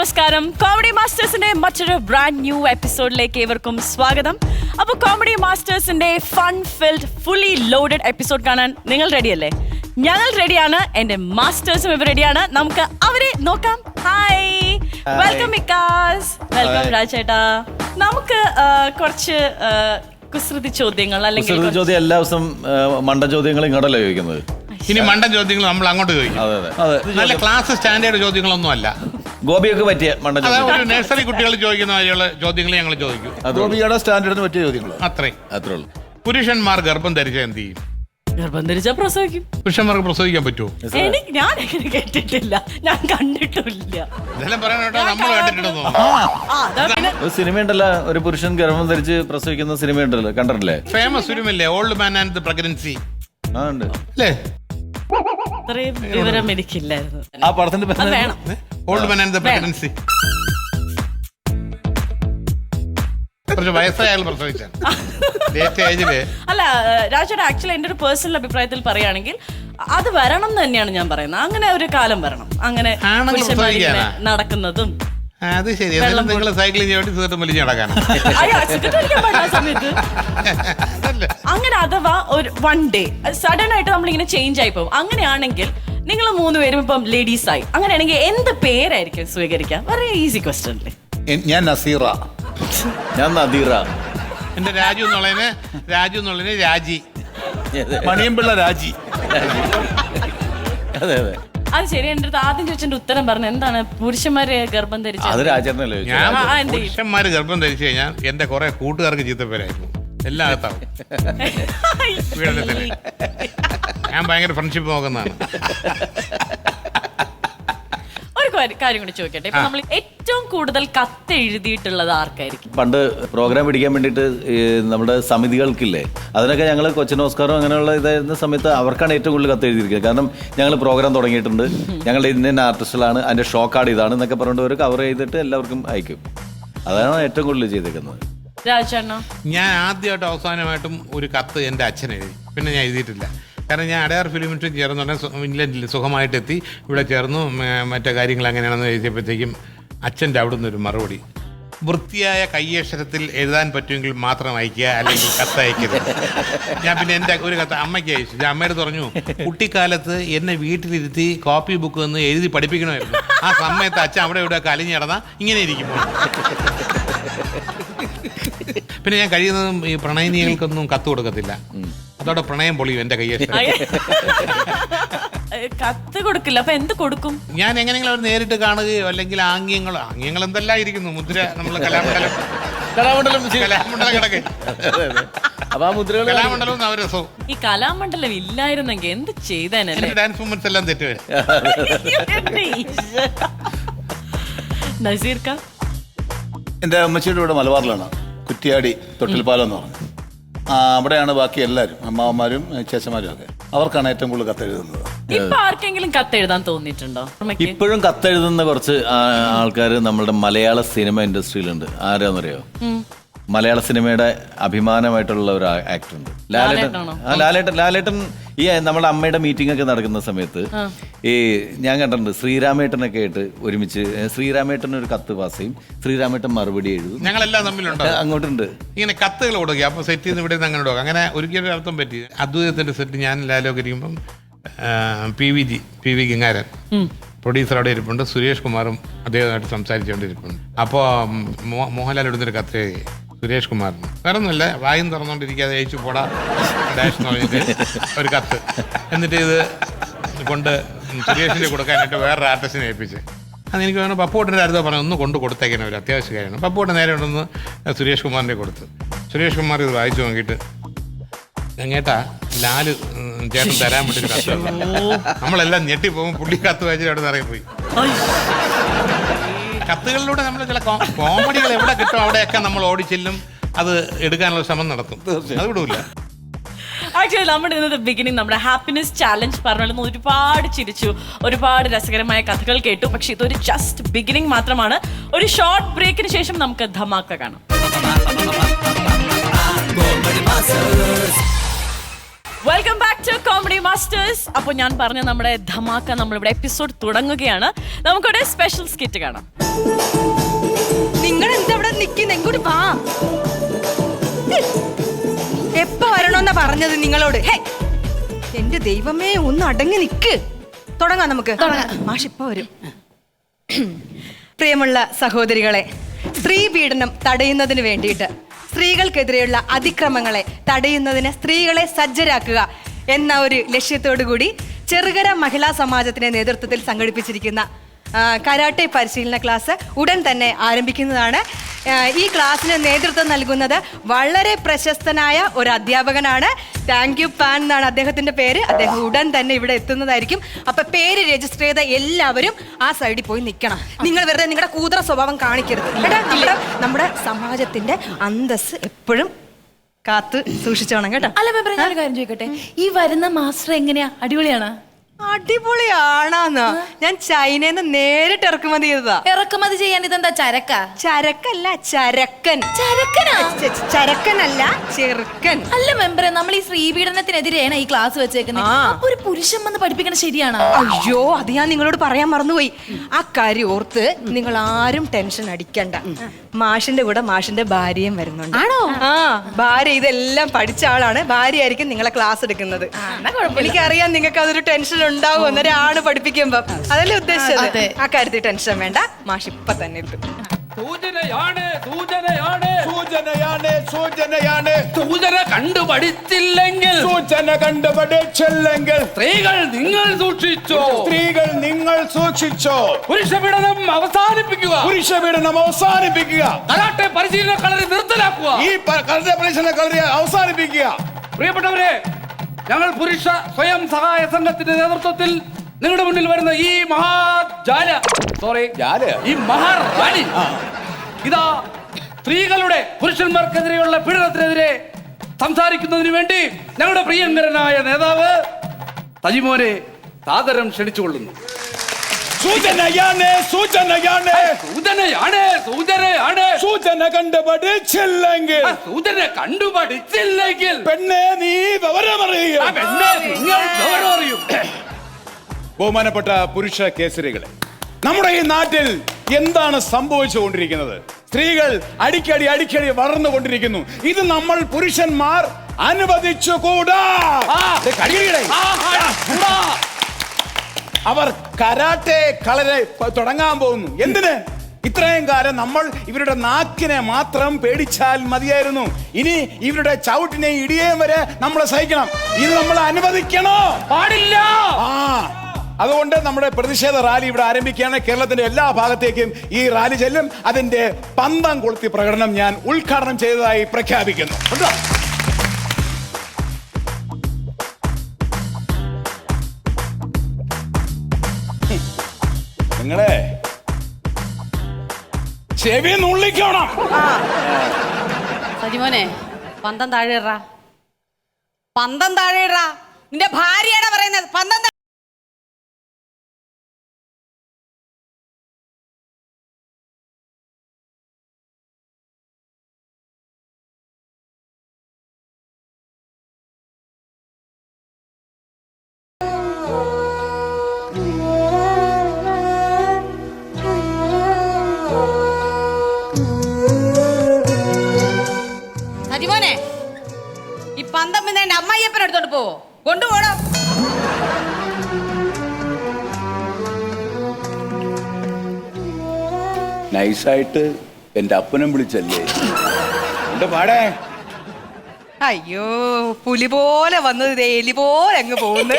നമസ്കാരം. കോമഡി മാസ്റ്റേഴ്സിന്റെ മറ്റൊരു brand new എപ്പിസോഡിലേക്ക് ഏവർക്കും സ്വാഗതം. അപ്പോൾ കോമഡി മാസ്റ്റേഴ്സിന്റെ fun filled fully loaded episode കാണാൻ നിങ്ങൾ റെഡിയല്ലേ? ഞങ്ങൾ റെഡിയാണ്, എന്റെ മാസ്റ്റേഴ്സും ഇവർ റെഡിയാണ്. നമുക്ക് അവരെ നോക്കാം. ഹായ്, വെൽക്കം വികാസ്, വെൽക്കം രാജേട്ടാ. നമുക്ക് കുറച്ച് കുസൃതി ചോദ്യങ്ങൾ അല്ലെങ്കിൽ ചോദ്യം എല്ലാ ദിവസം മണ്ട ചോദ്യങ്ങൾ ഇങ്ങോട്ടല്ലേ ചോദിക്കുന്നത്. ഇനി മണ്ടൻ ചോദ്യങ്ങൾ നമ്മൾ അങ്ങോട്ട് ചോദിക്കും. നല്ല ക്ലാസ് സ്റ്റാൻഡേർഡ് ചോദ്യങ്ങളൊന്നും അല്ല. ഗോപിയൊക്കെ പറ്റിയ മണ്ട ഒരു നഴ്സറി കുട്ടികൾ ചോദിക്കുന്ന മാതിരിയുള്ള ചോദ്യങ്ങൾ ഞങ്ങൾ ചോദിക്കും. ഗോപിയുടെ സ്റ്റാൻഡേർഡിന് പറ്റിയ ചോദ്യങ്ങൾ അത്രേ ഉള്ളൂ. പുരുഷന്മാർ ഗർഭം ധരിച്ചാൽ എന്ത് ചെയ്യും? ഗർഭം ധരിച്ചാൽ പ്രസവിക്കും. പുരുഷന്മാർക്ക് പ്രസവിക്കാൻ പറ്റുമോ? ഞാൻ അങ്ങനെ കേട്ടിട്ടില്ല, ഞാൻ കണ്ടിട്ടില്ല. ഇതെല്ലാം പറയാനായിട്ടോ നമ്മൾ കണ്ടിട്ടുണ്ടോ? ഒരു സിനിമയുണ്ടല്ലോ, ഒരു പുരുഷൻ ഗർഭം ധരിച്ച് പ്രസവിക്കുന്ന സിനിമയുണ്ടല്ലോ, കണ്ടിട്ടില്ലേ? ഫേമസ് ഫിലിമല്ലേ old man and the pregnancy അല്ലേ? അത്രയും വിവരം എനിക്കില്ലായിരുന്നു. ആ പടത്തിന്റെ വേണം. Old man and the pregnancy. കുറച്ച് വയസ്സായാലും പ്രസവിച്ചാൽ അല്ല രാജേട്ടാ, ആക്ച്വലി എന്റെ ഒരു പേഴ്സണൽ അഭിപ്രായത്തിൽ പറയുകയാണെങ്കിൽ അത് വരണം എന്ന് തന്നെയാണ് ഞാൻ പറയുന്നത്. അങ്ങനെ ഒരു കാലം വരണം, അങ്ങനെ നടക്കുന്നതും. അത് ശരി. നിങ്ങൾ സൈക്ലിംഗ് ചവിട്ടി സിഗരറ്റ് വലിച്ച് നടക്കാനാണ്. അങ്ങനെ അഥവാ ഒരു വൺ ഡേ സഡൻ ആയിട്ട് നമ്മളിങ്ങനെ ചേഞ്ച് ആയി പോകും. അങ്ങനെയാണെങ്കിൽ നിങ്ങൾ മൂന്നുപേരും ഇപ്പം ലേഡീസ് ആയി, അങ്ങനെയാണെങ്കിൽ എന്ത് പേരായിരിക്കും സ്വീകരിക്കാം? വളരെ ഈസി ക്വസ്റ്റ്യൻ അല്ലേ. ഞാൻ നസീറ, ഞാൻ നദീറ. എന്റെ രാജു എന്നുള്ളതിന് രാജി, മണിയമ്പിള്ള രാജി. അതെ അതെ, അത് ശരി. എന്റെ അടുത്ത് ആദ്യം ചോദിച്ചതിന്റെ ഉത്തരം പറഞ്ഞു. എന്താണ് പുരുഷന്മാര് ഗർഭം ധരിച്ചത്? പുരുഷന്മാര് ഗർഭം ധരിച്ചു കഴിഞ്ഞാൽ എന്റെ കുറെ കൂട്ടുകാർക്ക് ചീത്തപ്പേരായിരുന്നു. എല്ലാത്താവും ഞാൻ ഭയങ്കര ഫ്രണ്ട്ഷിപ്പ് നോക്കുന്നതാണ്. ഒരു കാര്യം കൂടി ചോദിക്കട്ടെ, ഇപ്പൊ നമ്മൾ ഏറ്റവും കൂടുതൽ കത്ത് എഴുതിയിട്ടുള്ളത് ആർക്കായിരിക്കും? പണ്ട് പ്രോഗ്രാം പിടിക്കാൻ വേണ്ടിയിട്ട് നമ്മുടെ സമിതികൾക്കില്ലേ, അതിനൊക്കെ ഞങ്ങൾ കൊച്ചിൻ ഓസ്കാറും അങ്ങനെയുള്ള ഇതായിരുന്ന സമയത്ത് അവർക്കാണ് ഏറ്റവും കൂടുതൽ കത്ത് എഴുതിയിരിക്കുന്നത്. കാരണം ഞങ്ങൾ പ്രോഗ്രാം തുടങ്ങിയിട്ടുണ്ട്, ഞങ്ങളുടെ ഇന്ത്യൻ ആർട്ടിസ്റ്റുകളാണ്, അതിന്റെ ഷോ കാർഡ് ഇതാണ് എന്നൊക്കെ പറഞ്ഞിട്ട് ഒരു കവർ ചെയ്തിട്ട് എല്ലാവർക്കും അയക്കും. അതാണ് ഏറ്റവും കൂടുതൽ ചെയ്തേക്കുന്നത്. രാജേണ്ണ, ഞാൻ ആദ്യമായിട്ടും അവസാനമായിട്ടും ഒരു കത്ത് എൻ്റെ അച്ഛൻ എഴുതി, പിന്നെ ഞാൻ എഴുതിയിട്ടില്ല. കാരണം ഞാൻ അടയാർ ഫിലിം ഇൻസ്റ്റിറ്റ്യൂട്ട് ചേർന്നുണ്ടെങ്കിൽ ഇംഗ്ലണ്ടിൽ സുഖമായിട്ടെത്തി, ഇവിടെ ചേർന്നു, മറ്റേ കാര്യങ്ങൾ എങ്ങനെയാണെന്ന് എഴുതിയപ്പോഴത്തേക്കും അച്ഛൻ്റെ അവിടെ നിന്നൊരു മറുപടി, വൃത്തിയായ കയ്യക്ഷരത്തിൽ എഴുതാൻ പറ്റുമെങ്കിൽ മാത്രം അയക്കുക, അല്ലെങ്കിൽ കത്ത് അയക്കരുത്. ഞാൻ പിന്നെ എൻ്റെ ഒരു കത്ത് അമ്മയ്ക്ക് അയച്ചു. ഞാൻ അമ്മയോട് പറഞ്ഞു, കുട്ടിക്കാലത്ത് എന്നെ വീട്ടിലിരുത്തി കോപ്പി ബുക്ക് എന്ന് എഴുതി പഠിപ്പിക്കണമായിരുന്നു. ആ സമയത്ത് അച്ഛൻ അവിടെ ഇവിടെ കലിഞ്ഞ് നടന്നാൽ ഇങ്ങനെ ഇരിക്കുമ്പോൾ. പിന്നെ ഞാൻ കഴിയുന്നതും ഈ പ്രണയിനികൾക്കൊന്നും കത്ത് കൊടുക്കത്തില്ല, അതോടെ പ്രണയം പൊളിയും എന്റെ കയ്യക്ഷരം. കത്ത് കൊടുക്കില്ല, അപ്പൊ എന്ത് കൊടുക്കും? ഞാൻ എങ്ങനെയെങ്കിലും അവർ നേരിട്ട് കാണുകയോ അല്ലെങ്കിൽ ആംഗ്യങ്ങൾ എന്തെല്ലാം ഇരിക്കുന്നു, മുദ്ര, നമ്മള് കലാമണ്ഡലം കിടക്കെ, കലാമണ്ഡലവും നവരസവും. ഈ കലാമണ്ഡലം ഇല്ലായിരുന്നെങ്കിൽ എന്ത് ചെയ്തേനെ? ഡാൻസ് മൂവ്മെന്റ്സ് എല്ലാം തെറ്റുവേ. നസീർക്ക, എൻ്റെ അമ്മച്ചിയുടെ ഇവിടെ മലബാറിലാണ്, കുറ്റിയാടി തൊട്ടിൽപ്പാലം എന്ന് പറഞ്ഞു. അവിടെയാണ് ബാക്കി എല്ലാവരും, അമ്മാവന്മാരും ചേച്ചന്മാരും ഒക്കെ. അവർക്കാണ് ഏറ്റവും കൂടുതൽ കത്തെഴുതുന്നത്. ഇപ്പൊ ആർക്കെങ്കിലും കത്തെഴുതാൻ തോന്നിയിട്ടുണ്ടോ? ഇപ്പോഴുും കത്തെഴുതുന്ന കുറച്ച് ആൾക്കാർ നമ്മുടെ മലയാള സിനിമ ഇൻഡസ്ട്രിയിലുണ്ട്. ആരാന്നറിയോ? മലയാള സിനിമയുടെ അഭിമാനമായിട്ടുള്ള ഒരു ആക്ടർ ഉണ്ട്, ലാലേട്ടൻ. ലാലേട്ടൻ ഈ നമ്മുടെ അമ്മയുടെ മീറ്റിംഗ് ഒക്കെ നടക്കുന്ന സമയത്ത് ഈ ഞാൻ കണ്ടിട്ടുണ്ട്, ശ്രീരാമേട്ടനൊക്കെ ആയിട്ട് ഒരുമിച്ച് ശ്രീരാമേട്ടൻ ഒരു കത്ത് പാസ് ചെയ്യും, ശ്രീരാമേട്ടൻ മറുപടി എഴുതും. ഞങ്ങളെല്ലാം തമ്മിലുണ്ട്, അങ്ങോട്ടുണ്ട് ഇങ്ങനെ കത്തുകൾ കൊടുക്കുക. അപ്പൊ സെറ്റ് ചെയ്യുന്ന ഇവിടെ അങ്ങനെ കൊടുക്കുക. അങ്ങനെ ഒരിക്കലും അർത്ഥം പറ്റി. അദ്വൈതത്തിന്റെ സെറ്റ് ഞാൻ ലാലൊക്കെ ഇരിക്കുമ്പം പി വി ഗംഗാരൻ പ്രൊഡ്യൂസർ അവിടെ ഇരിപ്പുണ്ട്, സുരേഷ് കുമാറും അദ്ദേഹമായിട്ട് സംസാരിച്ചുകൊണ്ടിരിപ്പുണ്ട്. അപ്പോൾ മോഹൻലാൽ ഇടുന്നൊരു കത്ത് സുരേഷ് കുമാറിന് വേറെ ഒന്നുമില്ല, വായും തുറന്നുകൊണ്ടിരിക്കാതെ അയച്ചു പോടാ ഡാഷ് എന്ന് പറഞ്ഞിട്ട് ഒരു കത്ത്. എന്നിട്ട് ഇത് കൊണ്ട് സുരേഷിൻ്റെ കൊടുക്കാനായിട്ട് വേറൊരു ആർട്ടിസ്റ്റിനെ ഏൽപ്പിച്ച്. അതെനിക്ക് വേണം പപ്പുവോട്ടിൻ്റെ അടുത്ത് പറഞ്ഞു, ഒന്ന് കൊണ്ട് കൊടുത്തേക്കാൻ ഒരു അത്യാവശ്യ കാര്യമാണ്. പപ്പുവോട്ട് നേരെ ഉണ്ടെന്ന് സുരേഷ് കുമാറിൻ്റെ കൊടുത്ത്. സുരേഷ് കുമാർ ഇത് വായിച്ചു നോക്കിയിട്ട്, ഞങ്ങേട്ടാ ലാല് ചേട്ടൻ തരാൻ വേണ്ടി ഒരു കത്ത്. നമ്മളെല്ലാം ഞെട്ടിപ്പോകും. പുള്ളി കത്ത് വായിച്ചിട്ട് അവിടെ നിന്ന് ഇറങ്ങിപ്പോയി. കത്തുകളിലൂടെ നമ്മൾ ചില കോമഡികൾ എവിടെ കിട്ടും അവിടെയൊക്കെ നമ്മൾ ഓടിച്ചെല്ലും, അത് എടുക്കാനുള്ള ശ്രമം നടത്തും, അത് വിടൂല. ആക്ച്വലി നമ്മുടെ ഇന്നത്തെ ബിഗിനിങ് നമ്മുടെ ഹാപ്പിനെസ് ചാലഞ്ച് പറഞ്ഞുകൊണ്ട് ഒരുപാട് ചിരിച്ചു, ഒരുപാട് രസകരമായ കഥകൾ കേട്ടു. പക്ഷെ ഇതൊരു ജസ്റ്റ് ബിഗിനിങ് മാത്രമാണ്. ഒരു ഷോർട്ട് ബ്രേക്കിന് ശേഷം നമുക്ക് ധമാക്ക കാണാം. Welcome back to comedy masters. അപ്പോൾ ഞാൻ പറഞ്ഞ നമ്മുടെ ധമാക്ക നമ്മളിവിടെ എപ്പിസോഡ് തുടങ്ങുകയാണ്. നമുക്കൊരു സ്പെഷ്യൽ സ്കിറ്റ് കാണാം. നിങ്ങൾ എന്താ ഇവിടെ നിൽക്കുന്ന? എങ്ങോട്ട് വാ. എപ്പ വരണമെന്നാ പറഞ്ഞത് നിങ്ങളോട്? ഹേ, എന്റെ ദൈവമേ, ഒന്ന് അടങ്ങി നിക്ക്. തുടങ്ങാം നമുക്ക്. മാഷ് ഇപ്പൊ വരും. പ്രിയമുള്ള സഹോദരികളെ, സ്ത്രീ പീഡനം തടയുന്നതിന് വേണ്ടിയിട്ട്, സ്ത്രീകൾക്കെതിരെയുള്ള അതിക്രമങ്ങളെ തടയുന്നതിന് സ്ത്രീകളെ സജ്ജരാക്കുക എന്ന ഒരു ലക്ഷ്യത്തോടു കൂടി ചെറുകര മഹിളാ സമാജത്തിന്റെ നേതൃത്വത്തിൽ സംഘടിപ്പിച്ചിരിക്കുന്ന കരാട്ടെ പരിശീലന ക്ലാസ് ഉടൻ തന്നെ ആരംഭിക്കുന്നതാണ്. ഈ ക്ലാസ്സിന് നേതൃത്വം നൽകുന്നത് വളരെ പ്രശസ്തനായ ഒരു അധ്യാപകനാണ്. താങ്ക് യു പാൻ എന്നാണ് അദ്ദേഹത്തിന്റെ പേര്. അദ്ദേഹം ഉടൻ തന്നെ ഇവിടെ എത്തുന്നതായിരിക്കും. അപ്പൊ പേര് രജിസ്റ്റർ ചെയ്ത എല്ലാവരും ആ സൈഡിൽ പോയി നിൽക്കണം. നിങ്ങൾ വെറുതെ നിങ്ങളുടെ കൂതറ സ്വഭാവം കാണിക്കരുത്. നമ്മുടെ സമാജത്തിന്റെ അന്തസ് എപ്പോഴും കാത്ത് സൂക്ഷിച്ചോണം കേട്ടോ. അല്ല മെമ്പറെ, ഞാൻ ഒരു കാര്യം ചോദിക്കട്ടെ, ഈ വരുന്ന മാസ്റ്റർ എങ്ങനെയാ? അടിപൊളിയാണ്? അടിപൊളിയാണെന്ന് ഞാൻ ചൈനന്ന് നേരിട്ട് ഇറക്കുമതി ചെയ്തതാ. ഇറക്കുമതി ചെയ്യാൻ ഇതെന്താ ചരക്ക? ചരക്കല്ല, ചരക്കൻ. ചരക്കനാ? ചരക്കനല്ല, ചെറുക്കൻ. അല്ല മെമ്പറെ, നമ്മൾ ഈ സ്ത്രീപീഡനത്തിനെതിരെയാണ് ഈ ക്ലാസ് വെച്ചേക്കുന്നത്. അപ്പൊ ഒരു പുരുഷൻ വന്ന് പഠിപ്പിക്കണ ശരിയാണോ? അയ്യോ, അത് ഞാൻ നിങ്ങളോട് പറയാൻ മറന്നുപോയി. ആ കാര്യം ഓർത്ത് നിങ്ങൾ ആരും ടെൻഷൻ അടിക്കണ്ട. മാഷിന്റെ കൂടെ മാഷിന്റെ ഭാര്യയും വരുന്നുണ്ട്. ആണോ? ആ, ഭാര്യ ഇതെല്ലാം പഠിച്ച ആളാണ്. ഭാര്യ ആയിരിക്കും നിങ്ങളെ ക്ലാസ് എടുക്കുന്നത്. എനിക്കറിയാം നിങ്ങൾക്ക് അതൊരു ടെൻഷൻ ഉണ്ടാവും ഒരാണ് പഠിപ്പിക്കുമ്പോ. അതല്ലേ ഉദ്ദേശിച്ചത്? ആ കാര്യത്തിൽ ടെൻഷൻ വേണ്ട. മാഷ് ഇപ്പൊ തന്നെ എത്തും. സൂചന കണ്ടുപഠിച്ചില്ലെങ്കിൽ സ്ത്രീകൾ നിങ്ങൾ സൂക്ഷിച്ചോ. പുരുഷപീഡനം അവസാനിപ്പിക്കുക. കരാട്ടെ പരിശീലന കളരി നിർത്തലാക്കുക. പ്രിയപ്പെട്ടവരെ, ഞങ്ങൾ പുരുഷ സ്വയം സഹായ സംഘത്തിന്റെ നേതൃത്വത്തിൽ നിങ്ങളുടെ മുന്നിൽ വരുന്ന ഈ മഹാറാലി ഇതാ സ്ത്രീകളുടെ പുരുഷന്മാർക്കെതിരെയുള്ള പീഡനത്തിനെതിരെ സംസാരിക്കുന്നതിന് വേണ്ടി ഞങ്ങളുടെ പ്രിയങ്കരനായ നേതാവ് തജിമോനെ സാദരം ക്ഷണിച്ചുകൊള്ളുന്നു. സൂചന കണ്ടുപഠിച്ചില്ലെങ്കിൽ പെണ്ണെ നീ വിവരമറിയുക. ബഹുമാനപ്പെട്ട പുരുഷ കേസരികളെ, നമ്മുടെ ഈ നാട്ടിൽ എന്താണ് സംഭവിച്ചുകൊണ്ടിരിക്കുന്നത്? സ്ത്രീകൾ അടിക്കടി വളർന്നുകൊണ്ടിരിക്കുന്നു. ഇത് നമ്മൾ പുരുഷന്മാർ അനുവദിച്ചുകൂടാ. അവർ കരാട്ടെ കളരി തുടങ്ങാൻ പോകുന്നു. എന്തിന്? ഇത്രയും കാലം നമ്മൾ ഇവരുടെ നാക്കിനെ മാത്രം പേടിച്ചാൽ മതിയായിരുന്നു. ഇനി ഇവരുടെ ചവിട്ടിനെ ഇടിയേം വരെ നമ്മൾ സഹിക്കണം. ഇത് നമ്മൾ അനുവദിക്കണോ? പാടില്ല. അതുകൊണ്ട് നമ്മുടെ പ്രതിഷേധ റാലി ഇവിടെ ആരംഭിക്കുകയാണ്. കേരളത്തിന്റെ എല്ലാ ഭാഗത്തേക്കും ഈ റാലി ചെല്ലും. അതിന്റെ പന്തം കൊളുത്തി പ്രകടനം ഞാൻ ഉദ്ഘാടനം ചെയ്തതായി പ്രഖ്യാപിക്കുന്നു. നിങ്ങളെ ചെവി നുള്ളിക്കണം. സജിമോനെ, പന്തം താഴെയിടാ. പന്തം താഴെയിടാ. നിന്റെ ഭാര്യയാണ് പറയുന്നത്. പന്തം സജിമോനെ, ഈ പന്തം പിന്നെ എന്റെ അമ്മായിയപ്പൻ എടുത്തോണ്ട് പോവോ? കൊണ്ടുപോകണം. നൈസായിട്ട് എന്റെ അപ്പനും വിളിച്ചല്ലേ എന്റെ പാടേ. അയ്യോ, പുലി പോലെ വന്നത് എലി പോലെ അങ്ങ് പോകുന്നു.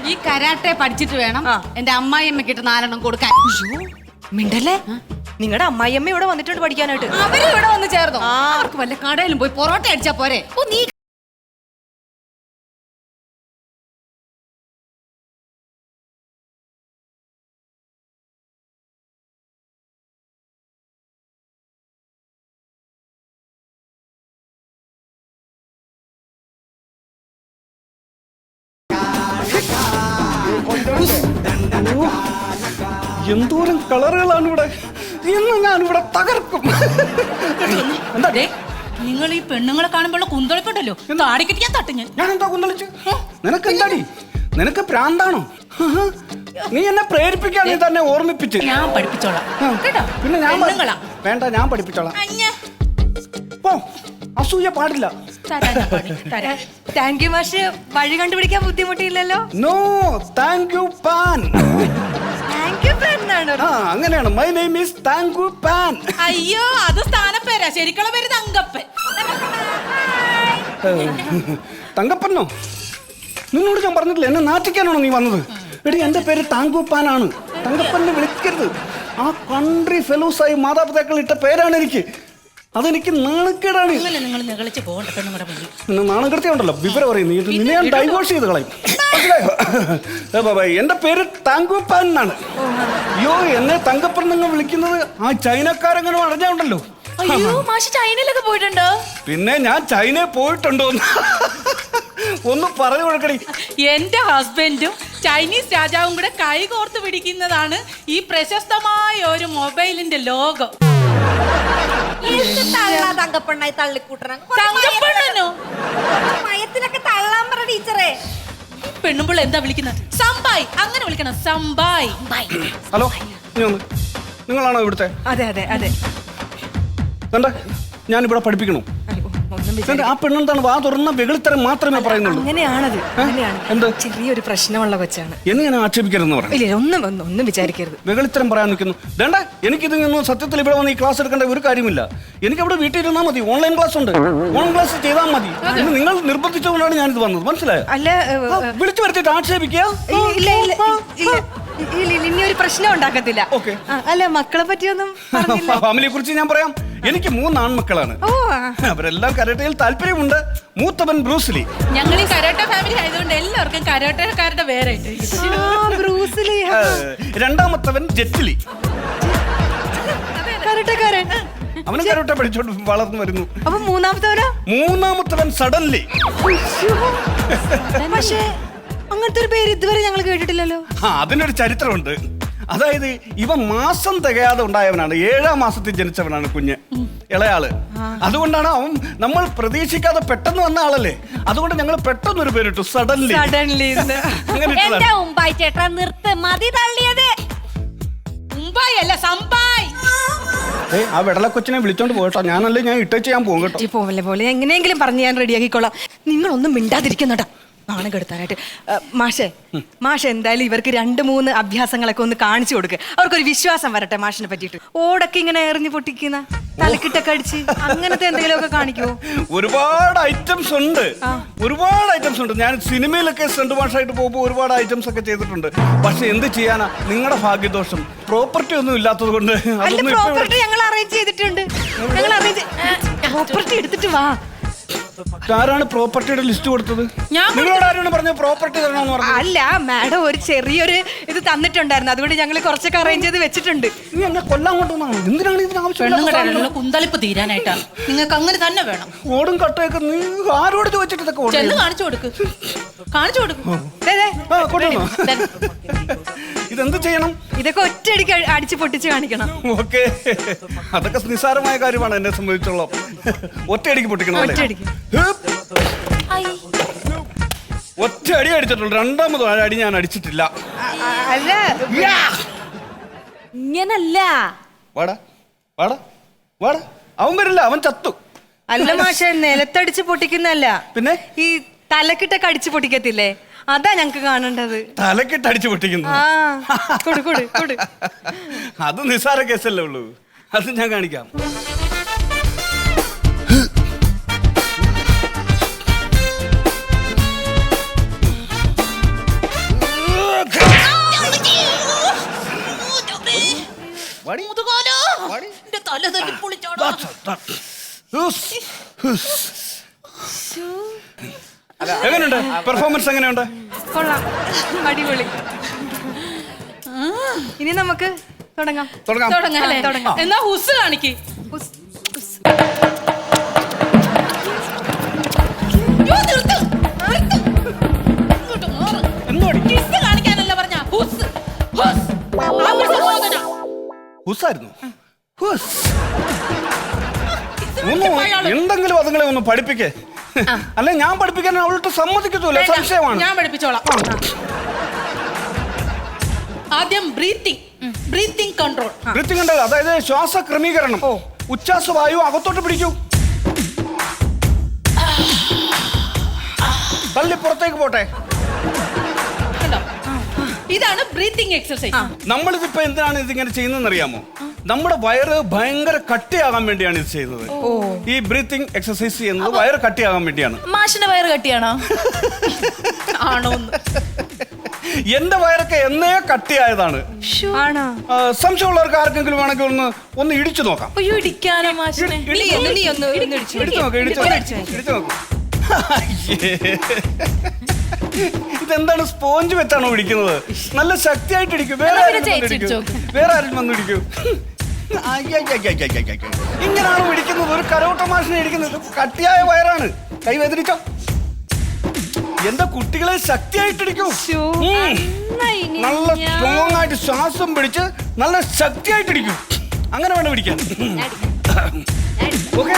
ഈ കരാട്ടെ പഠിച്ചിട്ട് വേണം എന്റെ അമ്മായിയമ്മക്കിട്ട് 4 കൊടുക്കാൻ. മിണ്ടല്ലേ, നിങ്ങളുടെ അമ്മായിയമ്മ ഇവിടെ വന്നിട്ടുണ്ട് പഠിക്കാനായിട്ട്. അവര് ഇവിടെ വന്ന് ചേർന്നോ? അവർക്ക് വല്ല കടയിലും പോയി പൊറോട്ട അടിച്ചാ പോരെ? ഓ, നീ എന്തോരം കളറുകളാണ് ഇവിടെ. ഇന്ന് ഞാനിവിടെ തകർക്കും. നിങ്ങൾ ഈ പെണ്ണുങ്ങളെ കാണുമ്പോൾ കുന്തളിപ്പുണ്ടല്ലോ, താടിക്കെട്ടി ഞാൻ തട്ടു. ഞാൻ എന്താ കുന്തളിച്ചു? നിനക്ക് എന്താടി? നിനക്ക് പ്രാന്താണോ? നീ എന്നെ പ്രേരിപ്പിക്കാൻ നീ തന്നെ ഓർമ്മിപ്പിച്ച്. ഞാൻ പഠിപ്പിച്ചോളാം കേട്ടോ. പിന്നെ ഞാൻ പെണ്ണുങ്ങളാ. വേണ്ട, ഞാൻ പഠിപ്പിച്ചോളാം. പോ, അസൂയ പാടില്ല. താങ്ക് യു മാഷ്. വഴി കണ്ടുപിടിക്കാൻ ബുദ്ധിമുട്ടില്ലല്ലോ. No thank you Pan. Thank you എന്നാണ്. ആ അങ്ങനെയാണ്. My name is thank you Pan. അയ്യോ അത് സ്ഥാനപ്പേരാ, ശരിക്കുള്ള പേര് തങ്കപ്പൻ. തങ്കപ്പനോ? നിന്നോട് ഞാൻ പറഞ്ഞിട്ടില്ല എന്നെ നാട്ടിക്കാനാണോ നീ വന്നത്? എടി എന്റെ പേര് താങ്കൂപ്പാനാണ്. തങ്കപ്പനെ വിളിക്കരുത്. ആ കൺട്രി ഫെലോസായി മാതാപിതാക്കൾ ഇട്ട പേരാണ് എനിക്ക്. അതെനിക്ക് നാണക്കേടാണ്. നിങ്ങൾ നികളിച്ച് പോകണ്ട പെണ്ണുങ്ങളുടെ മുന്നിൽ. നിന്നെ നാണം കെടുത്തിയുണ്ടല്ലോ, വിവരം അറിയുന്നു. നിന്നെ ഞാൻ ഡൈവോഴ്സ് ചെയ്ത് കളയും. മനസ്സിലായോ? എന്റെ പേര് താങ്കൂപ്പാൻ എന്നാണ്. അയ്യോ എന്നെ തങ്കപ്പൻ നിങ്ങൾ വിളിക്കുന്നത് ആ ചൈനക്കാരെങ്ങനെ അറിഞ്ഞുണ്ടല്ലോ. അയ്യോ മാഷ് ചൈനയിലൊക്കെ പോയിട്ടുണ്ടോ? പിന്നെ ഞാൻ ചൈനയിൽ പോയിട്ടുണ്ടോ ഒന്ന് പറഞ്ഞു കൊടുക്കണേ. എന്റെ ഹസ്ബൻഡും ചൈനീസ് രാജാവും കൂടെ കൈകോർത്ത് പിടിക്കുന്നതാണ് ഈ പ്രശസ്തമായ ഒരു മൊബൈലിന്റെ ലോഗോ. തങ്കപ്പെണ്ണായി തള്ളിക്കൂട്ടണം. തങ്കപ്പെണ്ണനോ? മയത്തിനൊക്കെ തള്ളാൻ പറ ടീച്ചറെ. പെണ്ണുമ്പോൾ എന്താ വിളിക്കുന്നത്? സംബായ്. അങ്ങനെ വിളിക്കണം, സംബായ്. ഹലോ, നിങ്ങളാണോ ഇവിടുത്തെ? അതെ അതെ അതെ. ഞാനിവിടെ പഠിപ്പിക്കണോ? ആ പെണ്ണെന്താണ് വാ തുറന്ന വെകളിത്തരം മാത്രമേ പറയുന്നുള്ളൂ. അങ്ങനെയാണത്. എന്ത്? ചെറിയൊരു പ്രശ്നമുള്ള കൊച്ചാണ്. എന്ന് ഞാൻ ആക്ഷേപിക്കരുതെന്ന് പറഞ്ഞു. ഇല്ല ഒന്നും വിചാരിക്കരുത്. വെകളിത്തരം പറയാൻ നിൽക്കുന്നു. വേണ്ട, എനിക്കിത് നിന്നും സത്യത്തിൽ ഇവിടെ വന്ന് ഈ ക്ലാസ് എടുക്കേണ്ട ഒരു കാര്യമില്ല. എനിക്ക് അവിടെ വീട്ടിൽ ഇരുന്നാൽ മതി. ഓൺലൈൻ ക്ലാസ് ഉണ്ട്. ഓൺലൈൻ ക്ലാസ് ചെയ്താൽ മതി. ഇന്ന് നിങ്ങൾ നിർബന്ധിച്ചുകൊണ്ടാണ് ഞാനിത് വന്നത്. മനസ്സിലായോ? അല്ല വിളിച്ചു വരുത്തിട്ട് ആക്ഷേപിക്കുക. ഇല്ല ഇല്ല ഇല്ല ഇനി ഒരു പ്രശ്നം ഉണ്ടാക്കത്തില്ല. ഓക്കെ. അല്ല മക്കളെ പറ്റിയൊന്നും പറഞ്ഞില്ല. ഫാമിലിയെ കുറിച്ച് ഞാൻ പറയാം. എനിക്ക് 3 ആൺമക്കളാണ്. അവരെല്ലാം കരാട്ടയിൽ താല്പര്യമുണ്ട്. മൂത്തവൻ ബ്രൂസ്ലി. ഞങ്ങൾ ഈ കരാട്ട ഫാമിലി ആയതുകൊണ്ട് എല്ലാവർക്കും കരാട്ടക്കാരുടെ പേര്. ബ്രൂസ്ലി. രണ്ടാമത്തവൻ ജെറ്റ്ലി. കരാട്ടക്കാരൻ. അവനും കരാട്ട പഠിച്ചോണ്ട് വളർന്നു വരുന്നു. അപ്പൊ മൂന്നാമത്തവൻ സഡൻലി. പക്ഷേ അങ്ങനത്തെ ഒരു പേര് ഇതുവരെ ഞങ്ങൾ കേട്ടിട്ടില്ലല്ലോ. അതിനൊരു ചരിത്രമുണ്ട്. അതായത് ഇവ മാസം തികയാതെ ഉണ്ടായവനാണ്. 7ാം മാസത്തിൽ ജനിച്ചവനാണ് കുഞ്ഞ്, ഇളയാള്. അതുകൊണ്ടാണ് അവൻ നമ്മൾ പ്രതീക്ഷിക്കാതെ പെട്ടെന്ന് വന്ന ആളല്ലേ. അതുകൊണ്ട് ഞങ്ങൾ പെട്ടെന്നൊരു പേരിട്ടു, സഡൻലി. എന്റെ ഉമ്പായി ചേട്ടാ നിർത്ത്, മതി തള്ളിയത്. മുംബൈ അല്ല സംബായ്. ആ വെടല കൊച്ചിനെ വിളിച്ചോണ്ട് പോകട്ടോ. ഞാനല്ലേ, ഞാൻ ഇട്ടേച്ച് ചെയ്യാൻ പോകും കേട്ടോ. പോലെ എങ്ങനെയെങ്കിലും പറഞ്ഞ് ഞാൻ റെഡിയാക്കിക്കോളാം. നിങ്ങളൊന്നും മിണ്ടാതിരിക്കുന്നട്ടാ, നാണം കെടുത്താനായിട്ട്. മാഷ് എന്തായാലും ഇവർക്ക് 2-3 അഭ്യാസങ്ങളൊക്കെ ഒന്ന് കാണിച്ചു കൊടുക്കുക. അവർക്കൊരു വിശ്വാസം വരട്ടെ മാഷിനെ പറ്റിയിട്ട്. ഓടൊക്കെ ഇങ്ങനെ എറിഞ്ഞു പൊട്ടിക്കുന്ന, തലക്കിട്ടൊക്കെ അടിച്ച് അങ്ങനത്തെ എന്തെങ്കിലുമൊക്കെ കാണിക്കുമോ? ഒരുപാട് ഐറ്റംസ് ഉണ്ട്. ഞാൻ സിനിമയിലൊക്കെ സെന്റ് മാഷായിട്ട് പോകുമ്പോൾ ഒരുപാട് ഐറ്റംസ് ഒക്കെ ചെയ്തിട്ടുണ്ട്. പക്ഷെ എന്ത് ചെയ്യാനാ, നിങ്ങളുടെ ഭാഗ്യദോഷം. പ്രോപ്പർട്ടി ഒന്നും ഇല്ലാത്തത് കൊണ്ട്. പ്രോപ്പർട്ടി ഞങ്ങൾ അറേഞ്ച് ചെയ്തിട്ടുണ്ട്. പ്രോപ്പർട്ടി എടുത്തിട്ട് വാ. ആരാണ് പ്രോപ്പർട്ടിയുടെ ലിസ്റ്റ് കൊടുത്തത്? നിങ്ങളോട് ആരാണ് പറഞ്ഞത് പ്രോപ്പർട്ടി തരണമെന്ന് പറഞ്ഞു? അല്ല മാഡം, ഒരു ചെറിയൊരു ഇത് തന്നിട്ടുണ്ടായിരുന്നു. അതുകൊണ്ട് ഞങ്ങൾ കുറച്ചൊക്കെ അറേഞ്ച് ചെയ്ത് വെച്ചിട്ടുണ്ട്. നീ എന്നെ കൊല്ലാൻ കൊണ്ടുവന്നാണ്. എന്തിനാണ് ഇതിന് ആവശ്യം? കുന്തളിപ്പ് തീരാനായിട്ടാ. നിങ്ങൾക്ക് അങ്ങനെ തന്നെ വേണം. ഓടും കട്ടയൊക്കെ നീ ആരോട് ചോദിച്ചിട്ട് ഇതൊക്കെ കാണിച്ചു കൊടുക്ക്. ഇതെന്ത് ചെയ്യണം? ഇതൊക്കെ ഒറ്റയടിക്ക് അടിച്ച് പൊട്ടിച്ച് കാണിക്കണം. ഓക്കെ, അതൊക്കെ നിസ്സാരമായ കാര്യമാണ് എന്നെ സംബന്ധിച്ചോളം. ഒറ്റയടിക്ക് പൊട്ടിക്കണം. ഒറ്റ അടി അടിച്ചിട്ടുള്ളൂ. 2ാമത് അടി ഞാൻ അടിച്ചിട്ടില്ല. അല്ല ഇങ്ങനല്ല. വാടാ വാടാ വാടാ. അവൻ വരില്ല, അവൻ ചത്തു. അല്ല മാഷെ, നിലത്തടിച്ച് പൊട്ടിക്കുന്നല്ല. പിന്നെ ഈ തലക്കിട്ടൊക്കെ അടിച്ച് പൊട്ടിക്കത്തില്ലേ, അതാ ഞങ്ങക്ക് കാണേണ്ടത്. തലക്കിട്ട് അടിച്ചു പൊട്ടിക്കുന്നു. അത് നിസ്സാര കേസല്ലേ ഉള്ളൂ. അത് ഞാൻ കാണിക്കാം. എങ്ങനെയുണ്ട് പെർഫോമൻസ്? എങ്ങനെയുണ്ട്? കൊള്ളാം, അടിപൊളി. ഇനി നമുക്ക് തുടങ്ങാം. എന്നാ ഹുസ് കാണിക്ക്. കാണിക്കാനല്ല പറഞ്ഞ ഹുസായിരുന്നു. എന്തെങ്കിലും അതുങ്ങളെ ഒന്ന് പഠിപ്പിക്കേ. അല്ലെ ഞാൻ പഠിപ്പിക്കാൻ അവളോട്ട് സമ്മതിക്കത്തൂല. സംശയമാണ്. ഞാൻ പഠിപ്പിച്ചോളാം. ആദ്യം ബ്രീത്തിങ് കൺട്രോൾ. ബ്രീത്തിങ് ഉണ്ട്, അതായത് ശ്വാസ ക്രമീകരണം. ഉച്ഛ്വാസവായു അകത്തോട്ട് പിടിക്കൂ, തള്ളി പുറത്തേക്ക് പോട്ടെ. ഇതാണ് ബ്രീത്തിങ് എക്സർസൈസ്. നമ്മളിതിപ്പോ എന്തിനാണ് ഇതിങ്ങനെ ചെയ്യുന്നതെന്ന് അറിയാമോ? നമ്മുടെ വയറ് ഭയങ്കര കട്ടിയാകാൻ വേണ്ടിയാണ് ഇത് ചെയ്യുന്നത്. ഈ ബ്രീത്തിങ് എക്സർസൈസ് ചെയ്യുന്നത് വയറ് കട്ടിയാകാൻ വേണ്ടിയാണ്. മാഷിന്റെ വയറ് കട്ടിയാണോ? ആണോ? എന്റെ വയറൊക്കെ എന്നേ കട്ടിയായതാണ്. സംശയമുള്ളവർക്ക് ആർക്കെങ്കിലും വേണമെങ്കിൽ ഒന്ന് ഇടിച്ചു നോക്കാം. അയ്യോ, ഇടിക്കാനോ മാഷിനെ? ഇടിച്ചു നോക്കാം. ഇതെന്താണ്, സ്പോഞ്ച് വെച്ചാണോ ഇടിക്കുന്നത്? നല്ല ശക്തിയായിട്ട് ഇടിക്കും. വേറെ ആരും വന്നു ഇടിക്കും. ഇങ്ങനെയാണ് ഇടിക്കുന്നത്. ഒരു കരോട്ട മാഷിനെ ഇടിക്കുന്നത്. കട്ടിയായ വയറാണ്. കൈ വേദനിച്ചോ? എന്റെ കുട്ടികളെ ശക്തിയായിട്ട് ഇടിക്കും. നല്ല സ്ട്രോങ് ആയിട്ട് ശ്വാസം പിടിച്ച് നല്ല ശക്തിയായിട്ട് ഇടിക്കും. അങ്ങനെ വേണം പിടിക്കാൻ. ഓക്കെ,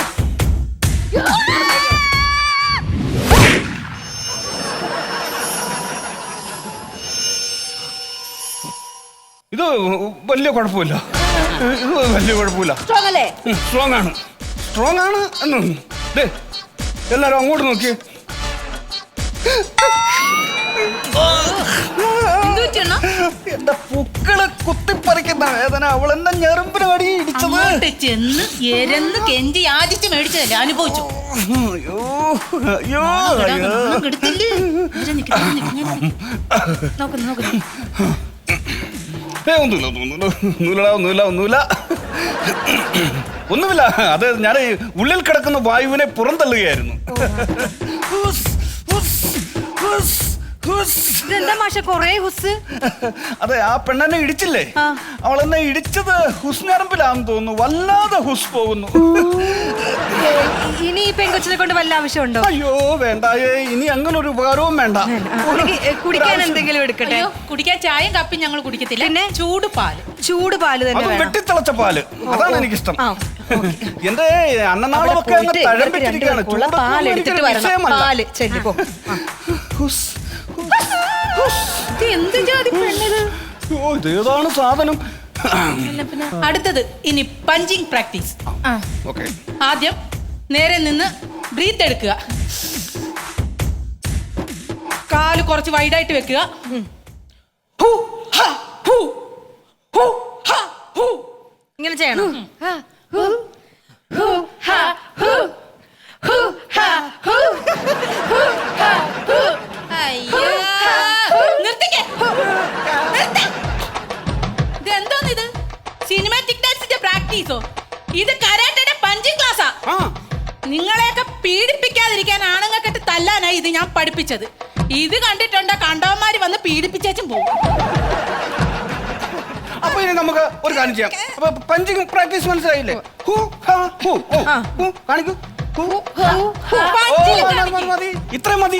ഇത് വലിയ കുഴപ്പമില്ല. സ്ട്രോങ് ആണ് എന്ന്. എല്ലാരും അങ്ങോട്ട് നോക്കിയേ. എന്റെ പൂക്കള് കുത്തിപ്പറിക്കുന്ന വേദന. അവൾ എന്നെ ഞെറുമ്പിന് വടി ഇടിച്ചത്. ചെന്ന് എരന്ന് കെഞ്ചി യാചിച്ച് മേടിച്ചതല്ലേ, അനുഭവിച്ചു. ഒന്നുമില്ല. അത് ഞാൻ ഉള്ളിൽ കിടക്കുന്ന വായുവിനെ പുറന്തള്ളുകയായിരുന്നു. അതെ, ആ പെണ്ണെന്നെ ഇടിച്ചില്ലേ, അവൾ എന്നെ ഇടിച്ചത് ഹുസ് ഞരമ്പിലാന്ന് തോന്നുന്നു. വല്ലാതെ ഹുസ് പോകുന്നു. ഇനി ഈ പെൺകൊച്ചിനെ കൊണ്ട് വല്ല ആവശ്യമുണ്ടോ? അയ്യോ വേണ്ടായേ, ഇനി അങ്ങനെ ഒരു ഉപകാരവും വേണ്ട. കുടിക്കാൻ എന്തെങ്കിലും എടുക്കട്ടെ? കുടിക്കാൻ ചായയും കപ്പി ഞങ്ങൾ കുടിക്കത്തില്ല. പിന്നെ ചൂട് പാല് അത് വെട്ടിത്തിളച്ച പാല്, അതാണ് എനിക്കിഷ്ടം. എന്റെ അന്നനാളമൊക്കെ തഴമ്പിച്ചിരിക്കുകയാണ്. ഇതേതാണ് സാധനം? അടുത്തത് ഇനി പഞ്ചിങ് പ്രാക്ടീസ്. ആദ്യം നേരെ നിന്ന് ബ്രീത്ത് എടുക്കുക. കാല് കുറച്ച് വൈഡായിട്ട് വെക്കുക. ഇങ്ങനെ ചെയ്യണം. ഇതെന്തോന്നിത്? സിനിമാറ്റിക് ഡാൻസിന്റെ പ്രാക്ടീസോ? ഇത് കരാട്ടയുടെ പഞ്ചിങ് ക്ലാസ്സാ. നിങ്ങളെയൊക്കെ പീഡിപ്പിക്കാതിരിക്കാൻ ആണുങ്ങൾക്കിട്ട് തല്ലാനായി ഇത് ഞാൻ പഠിപ്പിച്ചത്. ഇത് കണ്ടിട്ടുണ്ടോ കണ്ടവന്മാര് വന്ന് പീഡിപ്പിച്ചും പോകും. അപ്പൊ ഇനി നമുക്ക് ഒരു കാര്യം ചെയ്യാം. അപ്പൊ പഞ്ചിങ് പ്രാക്ടീസ് മനസ്സിലായില്ലേ? കാണിക്കൂ. ഇത്രയും മതി.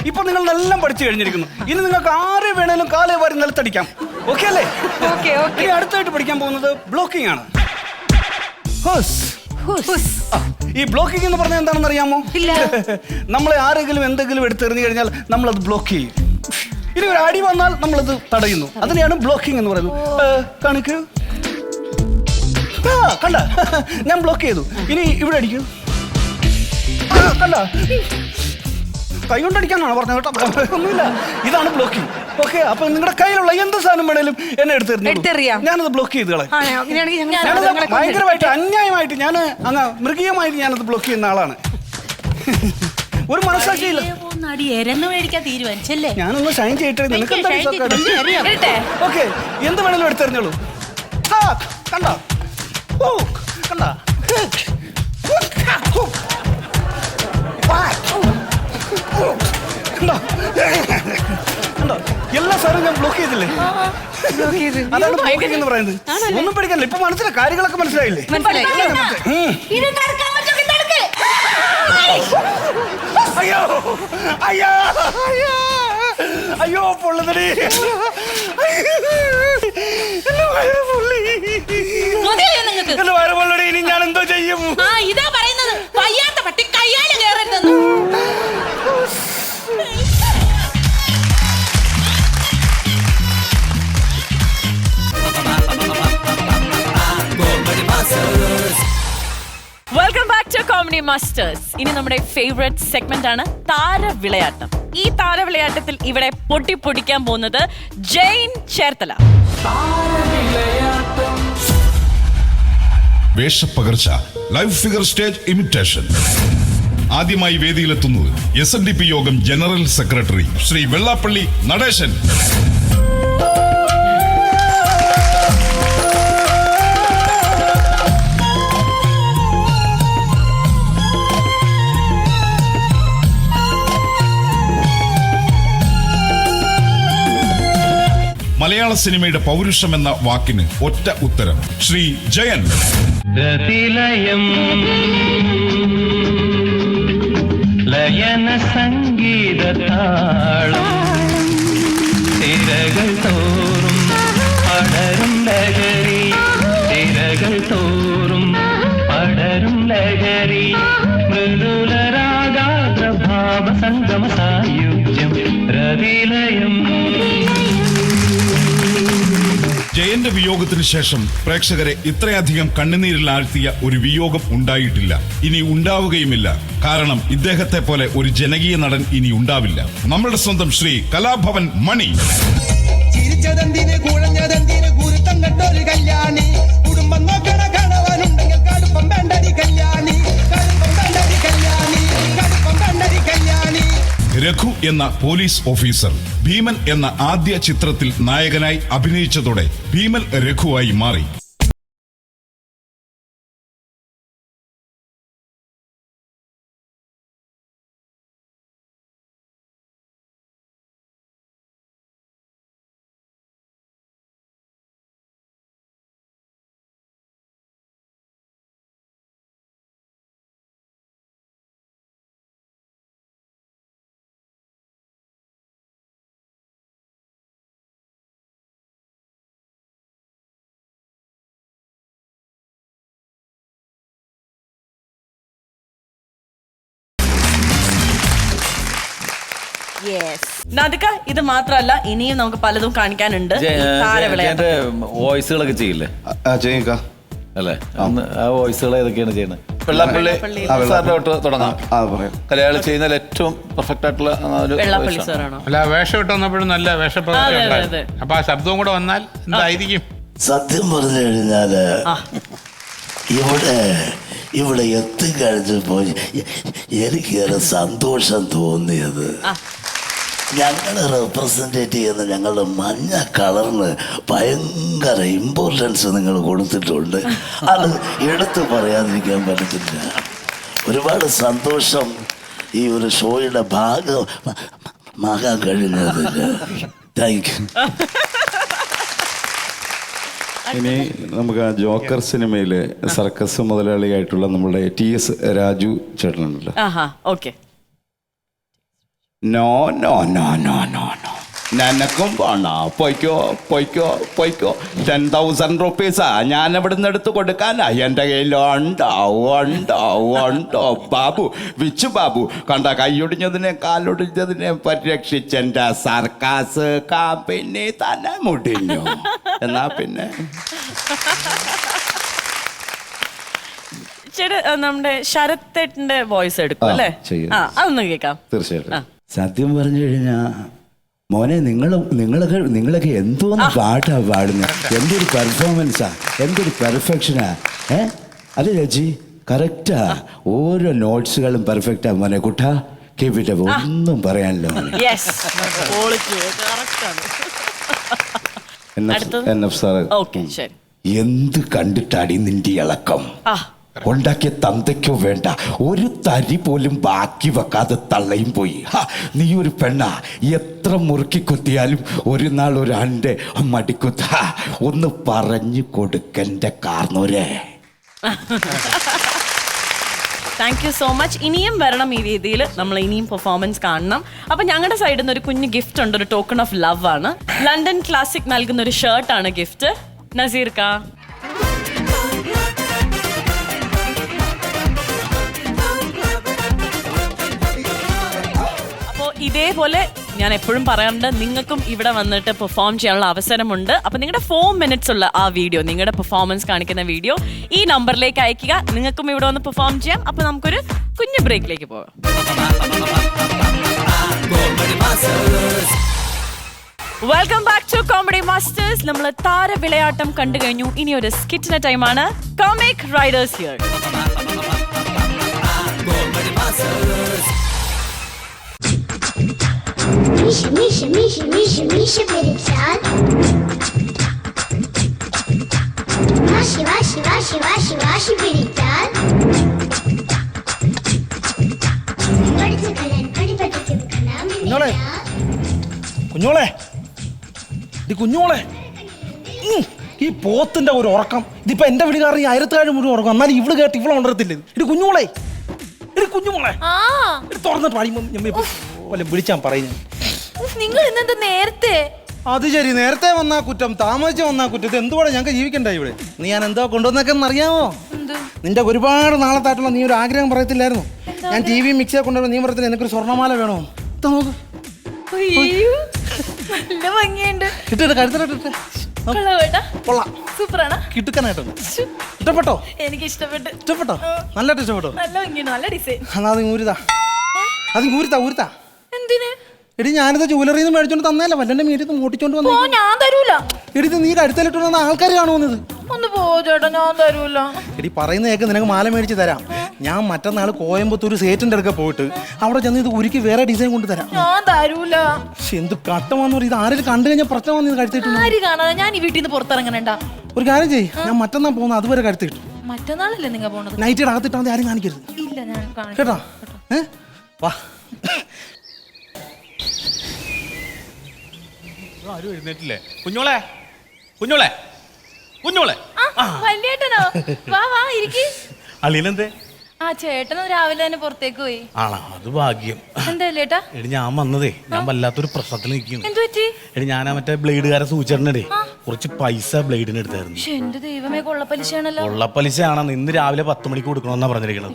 ഇപ്പൊ നിങ്ങൾ എല്ലാം പഠിച്ചു കഴിഞ്ഞിരിക്കുന്നു. ഇനി നിങ്ങൾക്ക് ആരെ വേണേലും കാലേ വാരി നിലത്തടിക്കാം. ഓക്കെ അല്ലേ? ഇനി അടുത്തായിട്ട് പഠിക്കാൻ പോകുന്നത് ബ്ലോക്കിംഗ് ആണ്. ഈ ബ്ലോക്കിംഗ് എന്ന് പറഞ്ഞാൽ എന്താണെന്ന് അറിയാമോ? നമ്മളെ ആരെങ്കിലും എന്തെങ്കിലും എടുത്തെറിഞ്ഞു കഴിഞ്ഞാൽ നമ്മളത് ബ്ലോക്ക് ചെയ്യും. ഇനി ഒരു അടി വന്നാൽ നമ്മളത് തടയുന്നു. അതിനെയാണ് ബ്ലോക്കിംഗ് എന്ന് പറയുന്നത്. കാണിക്കൂ. കണ്ട, ഞാൻ ബ്ലോക്ക് ചെയ്തു. ഇനി ഇവിടെ അടിക്കൂ. കണ്ട, കൈ കൊണ്ടടിക്കാനാണ് പറഞ്ഞത് കേട്ടോ, ഒന്നുമില്ല. ഇതാണ് ബ്ലോക്കിംഗ്. ഓക്കെ, അപ്പൊ നിങ്ങളുടെ കയ്യിലുള്ള എന്ത് സാധനം വേണേലും എന്നെ എടുത്തെറിയാം. ഞാനത് ബ്ലോക്ക് ചെയ്ത് കളയും. ഭയങ്കരമായിട്ട് അന്യായമായിട്ട് ഞാൻ അങ്ങ് മൃഗീയമായിട്ട് ഞാനത് ബ്ലോക്ക് ചെയ്യുന്ന ആളാണ്. ഒരു മനസ്സാക്ഷിയില്ല. ഞാനൊന്ന് ഷൈൻ ചെയ്തിട്ട് നിനക്ക് ഓക്കെ, എന്ത് വേണേലും എടുത്തെറിഞ്ഞോളൂ. കണ്ടോ? കണ്ട, എല്ലാ സാറും ഞാൻ ബ്ലോക്ക് ചെയ്തില്ലേ? അതാണ് ബ്ലോക്കിംഗ് എന്ന് പറയുന്നത്. ഒന്നും പഠിക്കാനില്ല. ഇപ്പൊ മനസ്സിലായി, കാര്യങ്ങളൊക്കെ മനസ്സിലായില്ലേ? അയ്യോ അയ്യോ അയ്യോ, പൊള്ളുന്നടി. എന്റെ വയറ് പൊള്ളടി. ഇനി ഞാൻ എന്തോ ചെയ്യും? ഇതാ പറയുന്നത്, വയ്യാത്ത പട്ടി കയ്യാലെ കയറരുതെന്ന്. Comedy masters. ഇനി നമ്മുടെ ഫേവറേറ്റ് സെഗ്മെന്റ് ആണ് താരവിളയാട്ടം. ഈ താരവിളയാട്ടത്തിൽ ഇവിടെ പൊട്ടിപ്പൊടിക്കാൻ പോകുന്നത് ജെയിൻ ചേർത്തല. വേഷപ്പകർച്ച, ലൈവ് ഫിഗർ സ്റ്റേജ് ഇമിറ്റേഷൻ. ആദ്യമായി വേദിയിലെത്തുന്നത് SNDP യോഗം ജനറൽ സെക്രട്ടറി ശ്രീ വെള്ളാപ്പള്ളി നടേശൻ. മലയാള സിനിമയുടെ പൗരുഷം എന്ന വാക്കിന് ഒറ്റ ഉത്തരം ശ്രീ ജയൻ. ലയന സംഗീത താളം തിരകൾ തോറും പടരും ലഹരി, തിരകൾ തോറും പടരും ലഹരി, മൃദുലരാഗാത്ര ഭാവ സംഗമ സായുജ്യം രതിലയം. ജയന്റെ വിയോഗത്തിന് ശേഷം പ്രേക്ഷകരെ ഇത്രയധികം കണ്ണുനീരിൽ ആഴ്ത്തിയ ഒരു വിയോഗം ഉണ്ടായിട്ടില്ല, ഇനി ഉണ്ടാവുകയുമില്ല. കാരണം ഇദ്ദേഹത്തെ പോലെ ഒരു ജനകീയ നടൻ ഇനി ഉണ്ടാവില്ല. നമ്മളുടെ സ്വന്തം ശ്രീ കലാഭവൻ മണി. ചിരിച്ചതെന്തിന് കുഴഞ്ഞതെന്തിന് കുരുത്തം കണ്ടൊരു കല്യാണി, കുടുംബം നോക്കണ കണവനുണ്ടെങ്കിൽ കടുപ്പം വേണ്ടടി കല്യാണി, കടുപ്പം വേണ്ടടി കല്യാണി, കടുപ്പം വേണ്ടടി കല്യാണി. രഘു എന്ന പോലീസ് ഓഫീസർ ഭീമൻ എന്ന ആദ്യ ചിത്രത്തിൽ നായകനായി അഭിനയിച്ചതോടെ ഭീമൻ രഘുവായി മാറി. നാദിക, ഇത് മാത്രമല്ല ഇനിയും നമുക്ക് പലതും കാണിക്കാനുണ്ട്. താരവിളയാട്ടം വോയിസുകളൊക്കെ ചെയ്യില്ലേ? അല്ലേ? ആ വോയിസുകൾ ഏതൊക്കെയാണ് ചെയ്യുന്നത്? വെള്ളാപ്പള്ളി സാറിന്റെ തൊട്ട് തുടങ്ങാം. കലയാളി ചെയ്യുന്നതിൽ ഏറ്റവും പെർഫെക്റ്റ് ആയിട്ടുള്ള വെള്ളാപ്പള്ളി സാറാണോ? അല്ല, വേഷം ഇട്ട് വന്നപ്പോഴും നല്ല വേഷപ്രകടനം. അപ്പൊ ആ ശബ്ദവും കൂടെ വന്നാൽ എന്തായിരിക്കും? സത്യം പറഞ്ഞു കഴിഞ്ഞാല് ഇവിടെ എത്തിക്കഴിഞ്ഞപ്പോ എനിക്കേറെ സന്തോഷം തോന്നിയത്, ഞങ്ങളെ റെപ്രസെൻറ്റേറ്റ് ചെയ്യുന്ന ഞങ്ങളുടെ മഞ്ഞ കളറിന് ഭയങ്കര ഇമ്പോർട്ടൻസ് നിങ്ങൾ കൊടുത്തിട്ടുണ്ട്. അത് എടുത്തു പറയാതിരിക്കാൻ പറ്റത്തില്ല. ഒരുപാട് സന്തോഷം ഈ ഒരു ഷോയുടെ ഭാഗമാകാൻ കഴിഞ്ഞതില്ല. Thank you. ഇനി നമുക്ക് ആ ജോക്കർ സിനിമയിലെ സർക്കസ് മുതലാളിയായിട്ടുള്ള നമ്മുടെ TS രാജു ചേട്ടനുണ്ടല്ലോ. No no no no no no, നനക്കും വേണ, പൊയ്ക്കോ പൊയ്ക്കോ പൊയ്ക്കോ. 10,000 റുപ്പീസാ ഞാൻ ഇവിടെ നിന്ന് എടുത്ത് കൊടുക്കാനാ. എൻ്റെ കയ്യിൽ ഉണ്ടോ ബാബു, വിച്ചു ബാബു കണ്ട, കൈയൊടിഞ്ഞതിനെ കാലൊടിഞ്ഞതിനെ പരിരക്ഷിച്ചെൻ്റെ സർക്കാസ് കാപ്പിനെ തന്നെ മുടിഞ്ഞു. എന്നാ പിന്നെ നമ്മുടെ ശരത്തേട്ടന്റെ വോയിസ് എടുക്കും അല്ലേ? അതൊന്ന് കേൾക്കാം. തീർച്ചയായിട്ടും. സത്യം പറഞ്ഞു കഴിഞ്ഞാ മോനെ, നിങ്ങളൊക്കെ എന്തോന്ന് പാട്ടാ പാടുന്നത്, എന്തൊരു പെർഫോമൻസാ, എന്തൊരു പെർഫെക്ഷനാ. അതെ ചേച്ചി, കറക്റ്റാ. ഓരോ നോട്ട്സുകളും പെർഫെക്റ്റാ മോനെ. കുട്ടാ, കേപ്പിട്ട ഒന്നും പറയാനല്ലോ. NF സാറ്, എന്ത് കണ്ടിട്ടാടി നിന്റെ ഇളക്കം? ഉണ്ടാക്കിയ തന്തയ്ക്കോ വേണ്ട ഒരു തരി പോലും ബാക്കി വെക്കാതെ തള്ളയും പോയി. നീ ഒരു പെണ്ണ, എത്ര മുറുക്കി കുത്തിയാലും ഒരു നാൾ ഒരു ആണിന്റെ മടിക്കുത്ത. ഒന്ന് പറഞ്ഞു കൊടുക്കന്റെ കാർന്നോരെ. Thank you so much. ഇനിയും വരണം ഈ രീതിയിൽ, നമ്മൾ ഇനിയും പെർഫോമൻസ് കാണണം. അപ്പൊ ഞങ്ങളുടെ സൈഡിൽ നിന്ന് ഒരു കുഞ്ഞു ഗിഫ്റ്റ് ഉണ്ട്, ഒരു ടോക്കൺ ഓഫ് ലവ് ആണ്. ലണ്ടൻ ക്ലാസിക് നൽകുന്ന ഒരു ഷർട്ടാണ് ഗിഫ്റ്റ്. നസീർക്ക, ഇതേപോലെ ഞാൻ എപ്പോഴും പറയാറുണ്ട്, നിങ്ങൾക്കും ഇവിടെ വന്നിട്ട് പെർഫോം ചെയ്യാനുള്ള അവസരമുണ്ട്. അപ്പൊ നിങ്ങളുടെ 4 minutes ഉള്ള ആ വീഡിയോ, നിങ്ങളുടെ പെർഫോമൻസ് കാണിക്കുന്ന വീഡിയോ ഈ നമ്പറിലേക്ക് അയക്കുക. നിങ്ങൾക്കും ഇവിടെ വന്ന് പെർഫോം ചെയ്യാം. അപ്പൊ നമുക്കൊരു കുഞ്ഞു ബ്രേക്കിലേക്ക് പോകാം. Welcome back to comedy masters. നമ്മൾ താര വിളയാട്ടം കണ്ടു കഴിഞ്ഞു. ഇനി ഒരു സ്കിറ്റിന്റെ ടൈമാണ്. Comic riders here. Миша перепсял. Ваши перепсял. കുഞ്ഞോളെ, കുഞ്ഞോളെ, ഈ പോത്തിന്റെ ഒരു ഉറക്കം ഇതിപ്പോ എന്റെ വീട് കാരണം ഈ 1000 മുഴുവൻ ഉറക്കം. എന്നാലും ഇവള് കേട്ട് ഇവളെ ഉണരത്തില്ല. ഇത് കുഞ്ഞോളെ, കുഞ്ഞുമോളെ തുറന്നിട്ട് പാടി വിളിച്ചാൻ പറയുന്നു. നിങ്ങൾ ഇന്നെന്താ നേരത്തെ? അത് ശരി, നേരത്തെ വന്നാ കുറ്റം, താമസിച്ച് വന്നാ കുറ്റം. ഇത് എന്തുകൂടെ ഞങ്ങൾക്ക് ജീവിക്കണ്ടേ ഇവിടെ? നീ ഞാൻ എന്തോ കൊണ്ടുവന്നൊക്കെ അറിയാമോ? നിന്റെ ഒരുപാട് നാളത്തായിട്ടുള്ള നീ ഒരു ആഗ്രഹം പറയത്തില്ലായിരുന്നു? ഞാൻ TV മിക്സിയെ കൊണ്ടുവരുമ്പോൾ നീ പറയത്തില്ല എനിക്കൊരു സ്വർണ്ണമാല വേണോ? നോക്ക്, നല്ല ഭംഗിയുണ്ട്. ഇട്ടിട്ട് കഴുത്തിലിട്ടിട്ട് കിട്ടുക്കാനായിട്ടുണ്ട്. ഇഷ്ടപ്പെട്ടോ? എനിക്ക് ഇഷ്ടപ്പെട്ടു. ഇഷ്ടപ്പെട്ടോ? നല്ലതായിട്ട് ഇഷ്ടപ്പെട്ടോ? നല്ല ഭംഗിയുണ്ട്, നല്ല ഡിസൈൻ. എന്നാ അത് ഊരുതാ, അത് ഊരുത്താ. എന്തിന്? എടി ഞാനിത് ജ്വല്ലറിയിൽ നിന്ന് മേടിച്ചോണ്ട് തന്നല്ല, വല്ലന്റെ മീറ്റ് മോട്ടിച്ചോണ്ട് വന്നു. ഞാൻ തരൂല. എടി നീ കഴുത്തലിട്ടോണ്ട് ആൾക്കാർ കാണുമെന്നത്. ഒന്ന് പോ ചേട്ടാ, ഞാൻ തരൂല. എടി പറയുന്ന കേക്ക്, നിനക്ക് മാല മേടിച്ച് തരാം. ഞാൻ മറ്റന്നാൾ കോയമ്പത്തൂർ സേറ്റിന്റെ അടുക്ക പോയിട്ട് അവിടെ ചെന്ന് ഇത് ഉരുക്കി വേറെ ഡിസൈൻ കൊണ്ട് തരാം. ഞാൻ തരൂല. എന്ത് കട്ടമാന്ന് പറയും. ഇത് ആരെങ്കിലും കണ്ടു കഴിഞ്ഞാൽ പ്രശ്നമാന്ന് ഇത് കഴുത്തിട്ടു. ആര് കാണാതെ ഞാൻ ഈ വീട്ടിൽ നിന്ന് പുറത്തിറങ്ങണേണ്ട. ഒരു കാര്യം ചെയ്യ്, ഞാൻ മറ്റന്നാൾ പോകുന്ന അതുവരെ കഴുത്തി കിട്ടും. മറ്റന്നാളല്ലേ നിങ്ങൾ പോണത്? നൈറ്റ് അകത്തിട്ടാ മതി, ആരും കാണിക്കരുത്. ഇല്ല, ഞാൻ കേട്ടോ? വാ. ആരും എഴുന്നേറ്റില്ലേ? കുഞ്ഞോളെ, കുഞ്ഞോളെ, കുഞ്ഞോളെ. വല്യേട്ടനോ? വാ വാ ഇരിക്ക്. അളിയനെന്തേ? ആ ചേട്ടനും രാവിലെ തന്നെ പുറത്തേക്ക് പോയി. ആണോ? അത് ഭാഗ്യം. എന്താ ലേട്ടാ? എടി ഞാൻ വന്നതേ, ഞാൻ വല്ലാത്തൊരു പ്രശ്നത്തിൽ നിൽക്കുന്നു. എന്തു പറ്റി? എടി ഞാൻ മറ്റേ ബ്ലേഡുകാരെ സൂചിച്ചിട്ടുണ്ടേ, കുറച്ച് പൈസ ബ്ലേഡിന് എടുത്തായിരുന്നു. എന്റെ ദൈവമേ, കൊള്ളപ്പലിശയാണല്ലോ. കൊള്ളപ്പലിശയാണെന്ന് ഇന്ന് രാവിലെ 10 മണിക്ക് കൊടുക്കണമെന്നാ പറഞ്ഞിരിക്കണത്.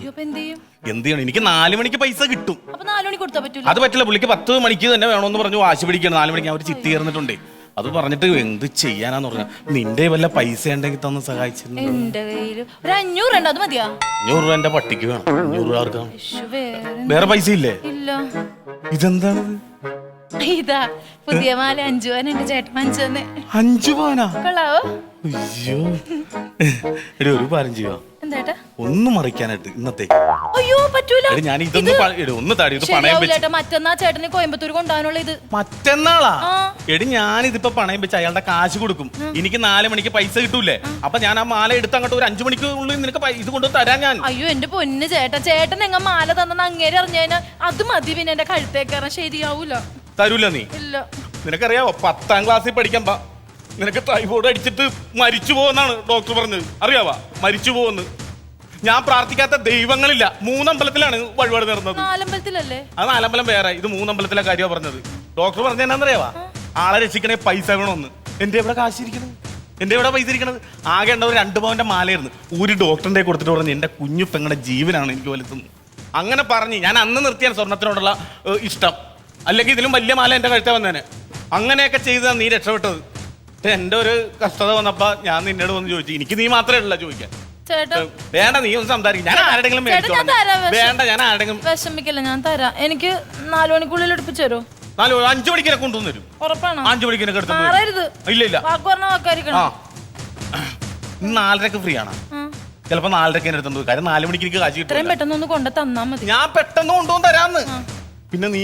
എന്ത് ചെയ്യണം? എനിക്ക് 4 മണിക്ക് പൈസ കിട്ടും. അപ്പൊ 4 മണിക്ക് കൊടുത്താ പറ്റൂല? അത് പറ്റില്ല, പുള്ളിക്ക് 10 മണിക്ക് തന്നെ വേണമെന്ന് പറഞ്ഞു വാശി പിടിക്കണം. 4 മണിക്ക് അവർ ചിത്തി കയറുന്നിട്ടുണ്ടേ. അത് പറഞ്ഞിട്ട് എന്ത് ചെയ്യാനാന്ന് പറഞ്ഞ, നിന്റെ വല്ല പൈസ ഉണ്ടെങ്കിൽ തന്ന് സഹായിച്ചിരുന്നു. എന്റെ കയ്യിൽ ഒരു 500 ഉണ്ട്, അത് മതിയാ? 500 രൂപ എന്റെ പട്ടിക്ക് വേണം. 500 രൂപ ആർക്കാണ്? വേറെ പൈസ ഇല്ലേ? ഇല്ല. ഇതെന്താണത്? ഇതാ പുതിയ മാല 5 പവൻ എന്റെ ചേട്ടൻ വാങ്ങിച്ചു തന്നെ. 5 പവനാ? കൊള്ളാവോ? അയ്യോ, എടി ഒരു കാര്യം ചെയ്യുക, എന്താ ഒന്ന് മറിക്കാനായിട്ട് ഇന്നത്തെ. അയ്യോ പറ്റൂല. ഞാൻ ഒന്ന് താടി ഇത് പണയം വെച്ച്. മറ്റന്നാ ചേട്ടന് കോയമ്പത്തൂർ കൊണ്ടുപോകാനുള്ള ഇത്. മറ്റന്നാളാ? എടി ഞാനിതിപ്പോ പണയം വെച്ച് അയാളുടെ കാശ് കൊടുക്കും. എനിക്ക് 4 മണിക്ക് പൈസ കിട്ടൂലേ? അപ്പൊ ഞാൻ ആ മാല എടുത്ത് അങ്ങോട്ട് ഒരു 5 മണിക്കുള്ളിൽ നിനക്ക് ഇത് കൊണ്ട് തരാൻ ഞാൻ. അയ്യോ എന്റെ പൊന്ന് ചേട്ടൻ എങ്ങ മാല തന്നെന്ന് അങ്ങേരെ അറിഞ്ഞാൽ അത് മതി. പിന്നെ എന്റെ കഴുത്തേക്കാരൻ ശരിയാവൂല. തരൂല നീ? ഇല്ല. നിനക്കറിയാവോ 10ാം ക്ലാസ്സിൽ പഠിക്കുമ്പോ നിനക്ക് ടൈഫോയിഡ് അടിച്ചിട്ട് മരിച്ചു പോകുന്നാണ് ഡോക്ടർ പറഞ്ഞത്. അറിയാവാ? മരിച്ചു പോകുന്നു. ഞാൻ പ്രാർത്ഥിക്കാത്ത ദൈവങ്ങളില്ല. 3 അമ്പലത്തിലാണ് വഴിപാട് നടന്നത്. 4 അമ്പലത്തിലല്ലേ? അത് 4 അമ്പലം വേറെ, ഇത് 3 അമ്പലത്തിലെ കാര്യമാണ് പറഞ്ഞത്. ഡോക്ടർ പറഞ്ഞ എന്നാന്നറിയാവാ? ആളെ രക്ഷിക്കണേ പൈസ വേണമെന്ന്. എന്റെ എവിടെ കാശിരിക്കണത്? എന്റെ എവിടെ പൈസ ഇരിക്കണത്? ആകെ ഉണ്ട ഒരു 2 പവന്റെ മാലയായിരുന്നു. ഒരു ഡോക്ടറിന്റെ കൊടുത്തിട്ട് പറഞ്ഞു എന്റെ കുഞ്ഞു പെങ്ങളുടെ ജീവനാണ് എനിക്ക് വലുത്തുന്നത്. അങ്ങനെ പറഞ്ഞ് ഞാൻ അന്ന് നിർത്തിയാണ് സ്വർണത്തിനോടുള്ള ഇഷ്ടം. അല്ലെങ്കിൽ ഇതിലും വലിയ മാല എന്റെ കഴുത്ത വന്നേനെ. അങ്ങനെയൊക്കെ ചെയ്താണ് നീ രക്ഷപ്പെട്ടത്. എന്റെ ഒരു കഷ്ടത വന്നപ്പോ ഞാൻ നിന്നോട് വന്ന് ചോദിച്ചു. എനിക്ക് നീ മാത്രമേ ഉള്ള ചോദിക്കാൻ. വേണ്ട, നീ ഒന്ന് സംസാരിക്കും. ഞാൻ ആരുടെങ്കിലും വേണ്ട, ഞാൻ ആരുടെങ്കിലും വിഷമിക്കല്ല, ഞാൻ തരാം. എനിക്ക് 4 മണിക്കുള്ളിൽ എടുപ്പിച്ചു തരോ? 5 മണിക്കിനെ കൊണ്ടുവന്നു തരും. ഉറപ്പാണോ? 5 മണിക്കിനെ ഇല്ല. വാക്ക് പറഞ്ഞ വാക്കായിരിക്കണം. 4:30 ഫ്രീ ആണ്. ചിലപ്പോ 4:30 എടുത്തു. കാര്യം 4 മണിക്ക് എനിക്ക് കാശ് കിട്ടും. ഇത്രയും പെട്ടെന്ന് ഒന്ന് കൊണ്ടു തന്നാ മതി. ഞാൻ പെട്ടെന്ന് കൊണ്ടുവന്ന് തരാന്ന്. പിന്നെ നീ,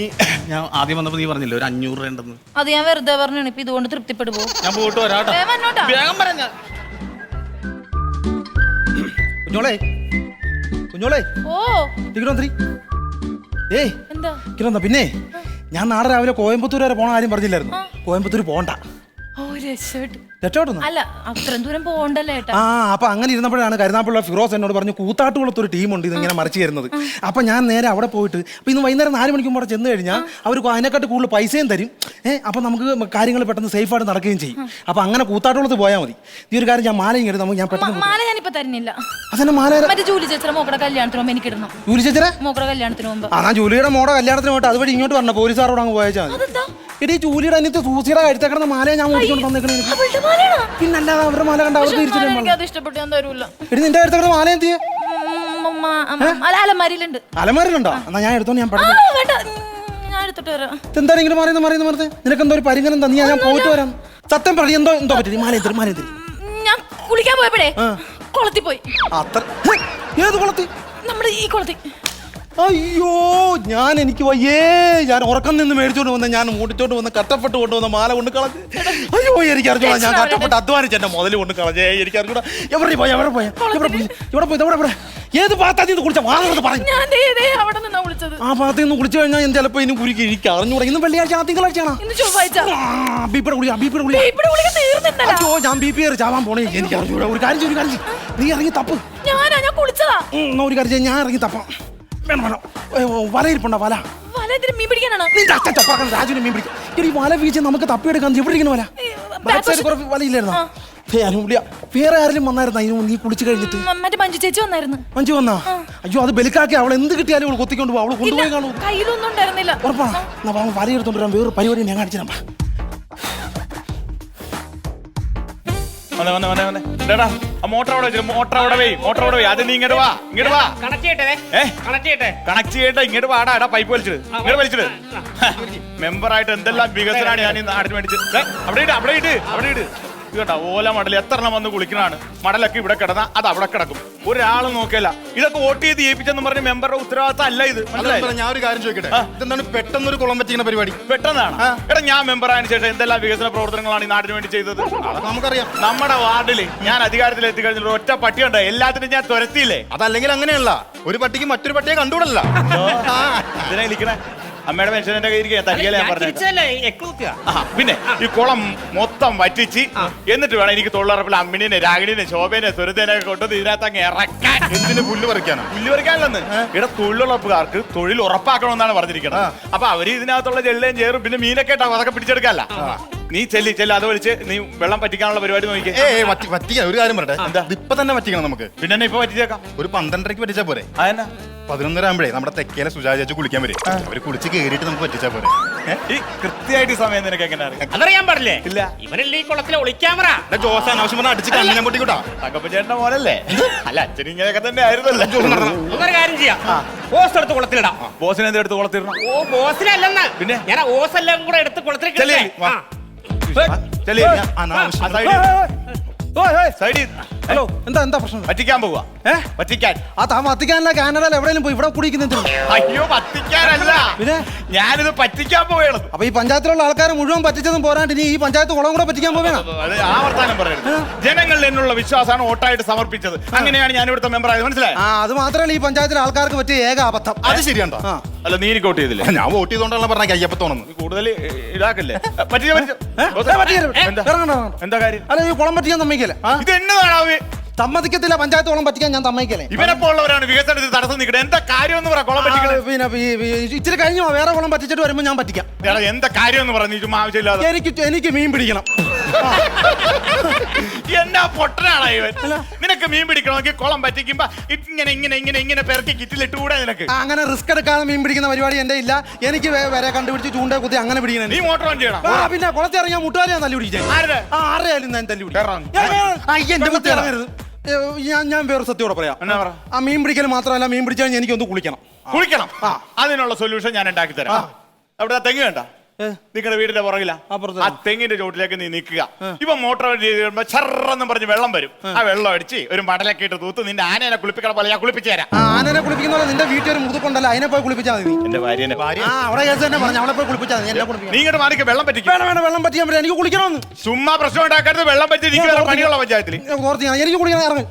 ഞാൻ ആദ്യം വന്നപ്പോ നീ പറഞ്ഞില്ലേ ഒരു 500 രൂപ ഉണ്ടെന്ന്. അത് ഞാൻ വെറുതെ പറഞ്ഞു. ഇപ്പൊ ഇതുകൊണ്ട് തൃപ്തിപ്പെടുവോ? ഞാൻ പോയിട്ട് വരാട്ടോ. വേഗം പറഞ്ഞ കുഞ്ഞോളെ, കുഞ്ഞോളെ. ഓ എന്താ പിന്നെ ഞാൻ നാളെ രാവിലെ കോയമ്പത്തൂർ വരെ പോണ കാര്യം പറഞ്ഞില്ലായിരുന്നു? കോയമ്പത്തൂർ പോണ്ട. രക്ഷപ്പെട്ടു. അല്ല അത്രയും ദൂരം പോകണ്ടല്ലേ ഏട്ടാ. ആ അപ്പൊ അങ്ങനെ ഇരുന്നപ്പോഴാണ് കരുനാപ്പുള്ള ഫിറോസ് എന്നോട് പറഞ്ഞു കൂത്താട്ടുകുളത്തൊരു ടീമുണ്ട് ഇതിങ്ങനെ മറിച്ച് തരുന്നത്. അപ്പൊ ഞാൻ നേരെ അവിടെ പോയിട്ട് അപ്പൊ ഇന്ന് വൈകുന്നേരം 4 മണിക്ക് മുമ്പ് ചെന്ന് കഴിഞ്ഞാൽ അവർ അതിനെക്കാട്ട് കൂടുതൽ പൈസയും തരും. അപ്പൊ നമുക്ക് കാര്യങ്ങൾ പെട്ടെന്ന് സേഫായിട്ട് നടക്കുകയും ചെയ്യും. അപ്പൊ അങ്ങനെ കൂത്താട്ടുകുളത്ത് പോയാൽ മതി. ഈ ഒരു കാര്യം ഞാൻ മാല ഇങ്ങനെ നമുക്ക് ഞാൻ പെട്ടെന്ന് മാല ഞാനിപ്പോ തരുന്നില്ല. അതെ മാല മറ്റേ ജൂലി ചേച്ചിയുടെ മോക്കടെ കല്യാണത്തിന് മുമ്പ് എനിക്ക് ഇടണം. ജൂലി ചേച്ചരെ മോക്കടെ കല്യാണത്തിന് മുമ്പ്. ആ ജൂലിയുടെ മോടെ കല്യാണത്തിന് പോയിട്ട് അതുവഴി ഇങ്ങോട്ട് പറഞ്ഞ പോലീസുകാരോട് അങ്ങ് പോയാൽ മതി. എടീ ജൂലിയുടെ അനിയത്ത് സൂസിയുടെ കഴുത്ത കിടന്ന മാലയെ ഞാൻ ഓടിക്കൊണ്ട് തന്നേക്കണേ. പിന്നല്ലാതെ അവരുടെ മാല കണ്ട അവർക്ക് തിരിച്ചു എടി നിന്റെ കഴുത്ത കിടന്ന മാല എന്തിയെ അലമാരിയിലുണ്ട്. അലമാരിലുണ്ടോ? എന്നാ ഞാൻ എടുത്തോണ്ട് ഞാൻ പഠിക്കും. എന്താ ഇങ്ങനെ മാറിയെന്ന് നിനക്ക് എന്തോ ഒരു പരിഗണന തന്നീ ഞാൻ പോയിട്ട് വരാം. സത്യം പറയും എന്തോ പറ്റി മാല എന്തിരി ഞാൻ കുളിക്കാൻ പോയപ്പോഴേ കുളത്തിൽ പോയി. അത്ര ഏത് കുളത്തി? നമ്മുടെ ഈ കുളത്തിൽ. അയ്യോ എനിക്ക് വയ്യേ. ഞാൻ ഉറക്കം നിന്ന് മേടിച്ചോണ്ട് വന്ന ഞാൻ മൂടിച്ചോണ്ട് വന്ന് കഷ്ടപ്പെട്ട് കൊണ്ടുവന്ന മാല കൊണ്ട് കളഞ്ഞ്. അയ്യോ എനിക്ക് അറിഞ്ഞൂടാ. ഞാൻ കഷ്ടപ്പെട്ട് അധ്വാനിച്ച് എന്റെ മുതൽ കൊണ്ട് കളഞ്ഞേ. എനിക്ക് അറിഞ്ഞൂടാ. എവിടെ പോയി ഏത് ഭാഗത്താ കുളിച്ച വാങ്ങുന്നത് പറഞ്ഞു. ആ ഭാഗത്ത് നിന്ന് കുളിച്ചു കഴിഞ്ഞാൽ എന്റെ ചിലപ്പോ ഇനി കുരുക്കി എനിക്ക് അറിഞ്ഞൂടാ. ഇന്ന് വെള്ളിയാഴ്ച തിങ്കളാഴ്ചയാണോ? ബിപിയുടെ ഗുളിക അയ്യോ ഞാൻ ബി പി ചാവാൻ പോണേ. എനിക്ക് അറിഞ്ഞൂടാ. ഒരു കാര്യം നീ ഇറങ്ങി തപ്പ്. ഒരു കാര്യം ഞാൻ ഇറങ്ങി തപ്പാം. വല ഇരിപ്പുണ്ടോ? വല രാജുവിന് മീൻ പിടിക്കും. ഈ വല വീഴ്ച നമുക്ക് തപ്പിയെടുക്കാൻ എവിടെ ഇരിക്കുന്ന വല? ബാക്ക് സൈഡ് കുറച്ച് വലയില്ലായിരുന്നോ? വേറെ ആരെങ്കിലും വന്നായിരുന്നോ നീ കുളിച്ചു കഴിഞ്ഞിട്ട്? മഞ്ജു ചേച്ചി വന്നായിരുന്നു. മഞ്ജു വന്നാ? അയ്യോ അത് ബലിക്കാക്കി അവൾ എന്ത് കിട്ടിയാലും അവൾ കൊത്തിക്കൊണ്ട് പോകും. അവള് കൊണ്ടുപോയി കാണൂ. കയ്യിലൊന്നും ഉണ്ടായിരുന്നില്ല. ഉറപ്പാണ്. വല എടുത്തോണ്ട് വരാം. വേറെ പരിപാടി ഞാൻ കാണിച്ചു തരാം. മോട്ടർ അവിടെ പോയി അത് നീ ഇങ്ങോട്ട് വാ. കണക്ട് ചെയ്യട്ടെ. ഇങ്ങോട്ട് വാടാ. പൈപ്പ് വലിച്ചിട്ട് മെമ്പറായിട്ട് എന്തെല്ലാം വികസനമാണ് ഞാൻ ഈ നാടിന് മേടിച്ചത്. അവിടെ ഇട് കേട്ടോ. ഓല മടൽ എത്ര എണ്ണം വന്ന് കുളിക്കണാണ്. മടലൊക്കെ ഇവിടെ കിടന്ന അത് അവിടെ കിടക്കും. ഒരാൾ നോക്കിയല്ല. ഇതൊക്കെ വോട്ട് ചെയ്ത് ഏൽപ്പിച്ചെന്ന് പറഞ്ഞ് മെമ്പറുടെ ഉത്തരവാദിത്തം അല്ല ഇത്. ഞാൻ ഒരു കാര്യം ചോദിക്കട്ടെ, എന്താണ് പെട്ടെന്നൊരു കുളം പറ്റിക്കുന്ന പരിപാടി? പെട്ടെന്നാണ്. എടാ ഞാൻ മെമ്പറായതിനു ശേഷം എന്തെല്ലാം വികസന പ്രവർത്തനങ്ങളാണ് ഈ നാടിന് വേണ്ടി ചെയ്തത്? നമുക്കറിയാം. നമ്മുടെ വാർഡിൽ ഞാൻ അധികാരത്തിൽ എത്തിക്കഴിഞ്ഞ ഒറ്റ പട്ടിയുണ്ട്. എല്ലാത്തിനും ഞാൻ തുരത്തിയില്ലേ? അതല്ലെങ്കിൽ അങ്ങനെയല്ല. ഒരു പട്ടിക്ക് മറ്റൊരു പട്ടിയെ കണ്ടുകൂടല്ല. ഇതിനെ ഇരിക്കണേ അമ്മയുടെ പെൻഷന്റെ കയ്യിരിക്കാൻ തരികയില്ല ഞാൻ പറഞ്ഞു. പിന്നെ ഈ കുളം മൊത്തം വറ്റിച്ച് എന്നിട്ട് വേണം എനിക്ക് തൊഴിലുറപ്പിൽ അമ്മിണിനെ രാഗിണിനെ ശോഭനെ സുരതനെ കൊണ്ടത് ഇതിനകത്ത് അങ്ങ് ഇറക്കാൻ. എന്തിന് പുല്ല് പറിക്കാനോ? പുല്ല് പറിക്കാനില്ലെന്ന്. ഇവിടെ തൊഴിലുറപ്പുകാർക്ക് തൊഴിൽ ഉറപ്പാക്കണമെന്നാണ് പറഞ്ഞിരിക്കുന്നത്. അപ്പൊ അവര് ഇതിനകത്തുള്ള ജെള്ളയും ചേറും പിന്നെ മീനൊക്കെ ഇട്ടാ അതൊക്കെ പിടിച്ചെടുക്കല്ല. നീ ചെല്ലി അത് വിളിച്ച് നീ വെള്ളം പറ്റിക്കാനുള്ള പരിപാടി നോക്കിയേ. പറ്റിക്കാൻ ഒരു കാര്യം പറയട്ടെ. എന്താ ഇപ്പൊ തന്നെ പറ്റിക്കണം നമുക്ക്? പിന്നെ ഇപ്പൊ പറ്റിച്ചേക്കാം. ഒരു 12:30 പറ്റിച്ചാ പോരെ? അതെന്നാ 11:30 ആകുമ്പോഴേ നമ്മുടെ തെക്കേലെ സുജാ ചേച്ചി കുളിക്കാൻ വരും. അവര് കുളിച്ച് കയറിയിട്ട് നമുക്ക് പറ്റിച്ചാ പോരെ? ഈ കൃത്യമായിട്ട് സമയം നിനക്ക് എങ്ങനെ അറിയാം? അതറിയാൻ പാടില്ലേ? ഇല്ല. ഇവരല്ലേ ഈ കുളത്തിലെ ഒളിക്യാമറ? ജോസ് അനാവശ്യം പറഞ്ഞാൽ അടിച്ച് കണ്ണിനെ പൊട്ടിക്കൂട്ടാ. തങ്കപ്പച്ചേട്ടന്റെ മോനല്ലേ? അല്ല അച്ഛൻ ഇങ്ങനെയൊക്കെ തന്നെ ആയിരുന്നല്ലോ. ഒരു കാര്യം ചെയ്യാം. ഓസ് എടുത്ത് കുളത്തിലിടാം. ബോസിനെ എന്ത് എടുത്ത് കുളത്തിടണം? ഓ ബോസിനല്ലെന്ന്. പിന്നെ ഞാൻ ഓസ് എല്ലാം കൂടെ എടുത്ത് കുളത്തിലേക്ക് ഹലോ എന്താ പ്രശ്നം? പറ്റിക്കാൻ പോവാ. പറ്റിക്കാൻ പറ്റിക്കാനല്ല. കാനഡയിൽ എവിടെയും പോയി ഇവിടെ കുടിക്കുന്നത്. അയ്യോ പറ്റിക്കാനല്ല, പിന്നെ ഞാനിത് പറ്റിക്കാൻ പോവുകയാണ്. അപ്പൊ ഈ പഞ്ചായത്തിലുള്ള ആൾക്കാരെ മുഴുവൻ പറ്റിച്ചതും പോരാണ്ട് ഇനി ഈ പഞ്ചായത്ത് കുളം കൂടെ പറ്റിക്കാൻ പോവുകയാണ്. ആവർത്താനം പറയരുത്. ജനങ്ങളിൽ എന്നുള്ള വിശ്വാസമാണ് വോട്ടായിട്ട് സമർപ്പിച്ചത്. അങ്ങനെയാണ് ഞാൻ ഇവിടുത്തെ മെമ്പർ ആയത്. മനസ്സിലായി? അത് മാത്രമല്ല ഈ പഞ്ചായത്തിലെ ആൾക്കാർക്ക് പറ്റിയ ഏക അബദ്ധം. അത് ശരിയാണ്ടോ? അല്ല നീ എനിക്ക് വോട്ട് ചെയ്തില്ലേ? ഞാൻ വോട്ട് ചെയ്തോണ്ടാണ് പറഞ്ഞ അയ്യപ്പത്തോണെന്ന്. കൂടുതൽ ഇതാക്കല്ലേ. എന്താ കാര്യം? അല്ല ഈ കുളം പറ്റിക്കാൻ സമ്മതിക്കല്ലേ? ഇത് എന്നതാണ്? സമ്മതിക്കത്തില്ല. പഞ്ചായത്ത് കുളം പറ്റിക്കാൻ ഞാൻ സമ്മതിക്കല്ലേ? ഇവനെപ്പോ ഉള്ളവരാണ് വികസനത്തിൽ തടസ്സം നിൽക്കുന്നത്. എന്താ കാര്യം എന്ന് പറ. കുളം പറ്റിക്കണം. പിന്നെ ഇച്ചിരി കഴിഞ്ഞു വേറെ കുളം പറ്റിച്ചിട്ട് വരുമ്പോ ഞാൻ പറ്റിക്കാം. എന്താ കാര്യം എന്ന് പറഞ്ഞു ആവശ്യമില്ലാതെ. എനിക്ക് മീൻ പിടിക്കണം. എന്നാ പൊട്ടനാണ് ഇവൻ. നിനക്ക് മീൻ പിടിക്കണമെങ്കിൽ കുളം പറ്റിക്കുമ്പോ ഇങ്ങനെ പെരട്ടി കിറ്റിലിട്ട് കൂടെ നിനക്ക്. അങ്ങനെ റിസ്ക് എടുക്കാതെ മീൻ പിടിക്കുന്ന പരിപാടി എന്റെ ഇല്ല. എനിക്ക് വരെ കണ്ടുപിടിച്ച് ചൂണ്ട കുത്തി അങ്ങനെ പിടിക്കണം. നീ മോട്ടോർ ഓൺ ചെയ്യണം. പിന്നെ കുളത്തിൽ ഇറങ്ങിയാൽ മുട്ടുകാരെ ഞാൻ തല്ലി പിടിച്ചേ. ആരെയാലും ഞാൻ തല്ലി പിടിക്കും. ഞാൻ വേറെ സത്യോടെ പറയാം. ആ മീൻ പിടിക്കൽ മാത്രമല്ല, മീൻ പിടിച്ചാൽ എനിക്കൊന്ന് കുളിക്കണം. അതിനുള്ള സൊല്യൂഷൻ ഞാൻ ഉണ്ടാക്കി തരാം. അവിടെ തെങ്ങ് വേണ്ട? നിങ്ങളുടെ വീടിന്റെ പുറകില ആ തെങ്ങിന്റെ ചോട്ടിലേക്ക് നീ നിൽക്കുക. ഇപ്പൊ മോട്ടോർ ചെയ്യുമ്പോ ചർറെന്നും പറഞ്ഞ് വെള്ളം വരും. ആ വെള്ളം അടിച്ച് ഒരു മടലൊക്കെ ഇട്ട് തൂത്ത് നിന്റെ ആനേനെ കുളിപ്പിക്കണം പോലെ ഞാൻ കുളിപ്പിച്ചു തരാം. ആനനെ കുളിപ്പിക്കുന്ന നിന്റെ വീട്ടിൽ ഒരു മുതുക്കൊണ്ടല്ലോ, അതിനെ പോയി കുളിപ്പിച്ചാൽ മതി. എന്റെ ഭാര്യനെ അവിടെ കേസ് തന്നെ പറഞ്ഞു അവളെ പോയി കുളിപ്പിച്ചാൽ മതി. നീ ഇങ്ങോട്ട് മാറിക്ക്. വെള്ളം പറ്റിക്കും. വേണം വെള്ളം പറ്റിയാൻ പറ്റില്ല. എനിക്ക് കുളിക്കണമെന്ന്. ചുമ്മാ പ്രശ്നം ഉണ്ടാക്കരുത്. വെള്ളം പറ്റി പണിയുള്ള പഞ്ചായത്തിൽ എനിക്ക് കുളിക്കണം. ഇറങ്ങി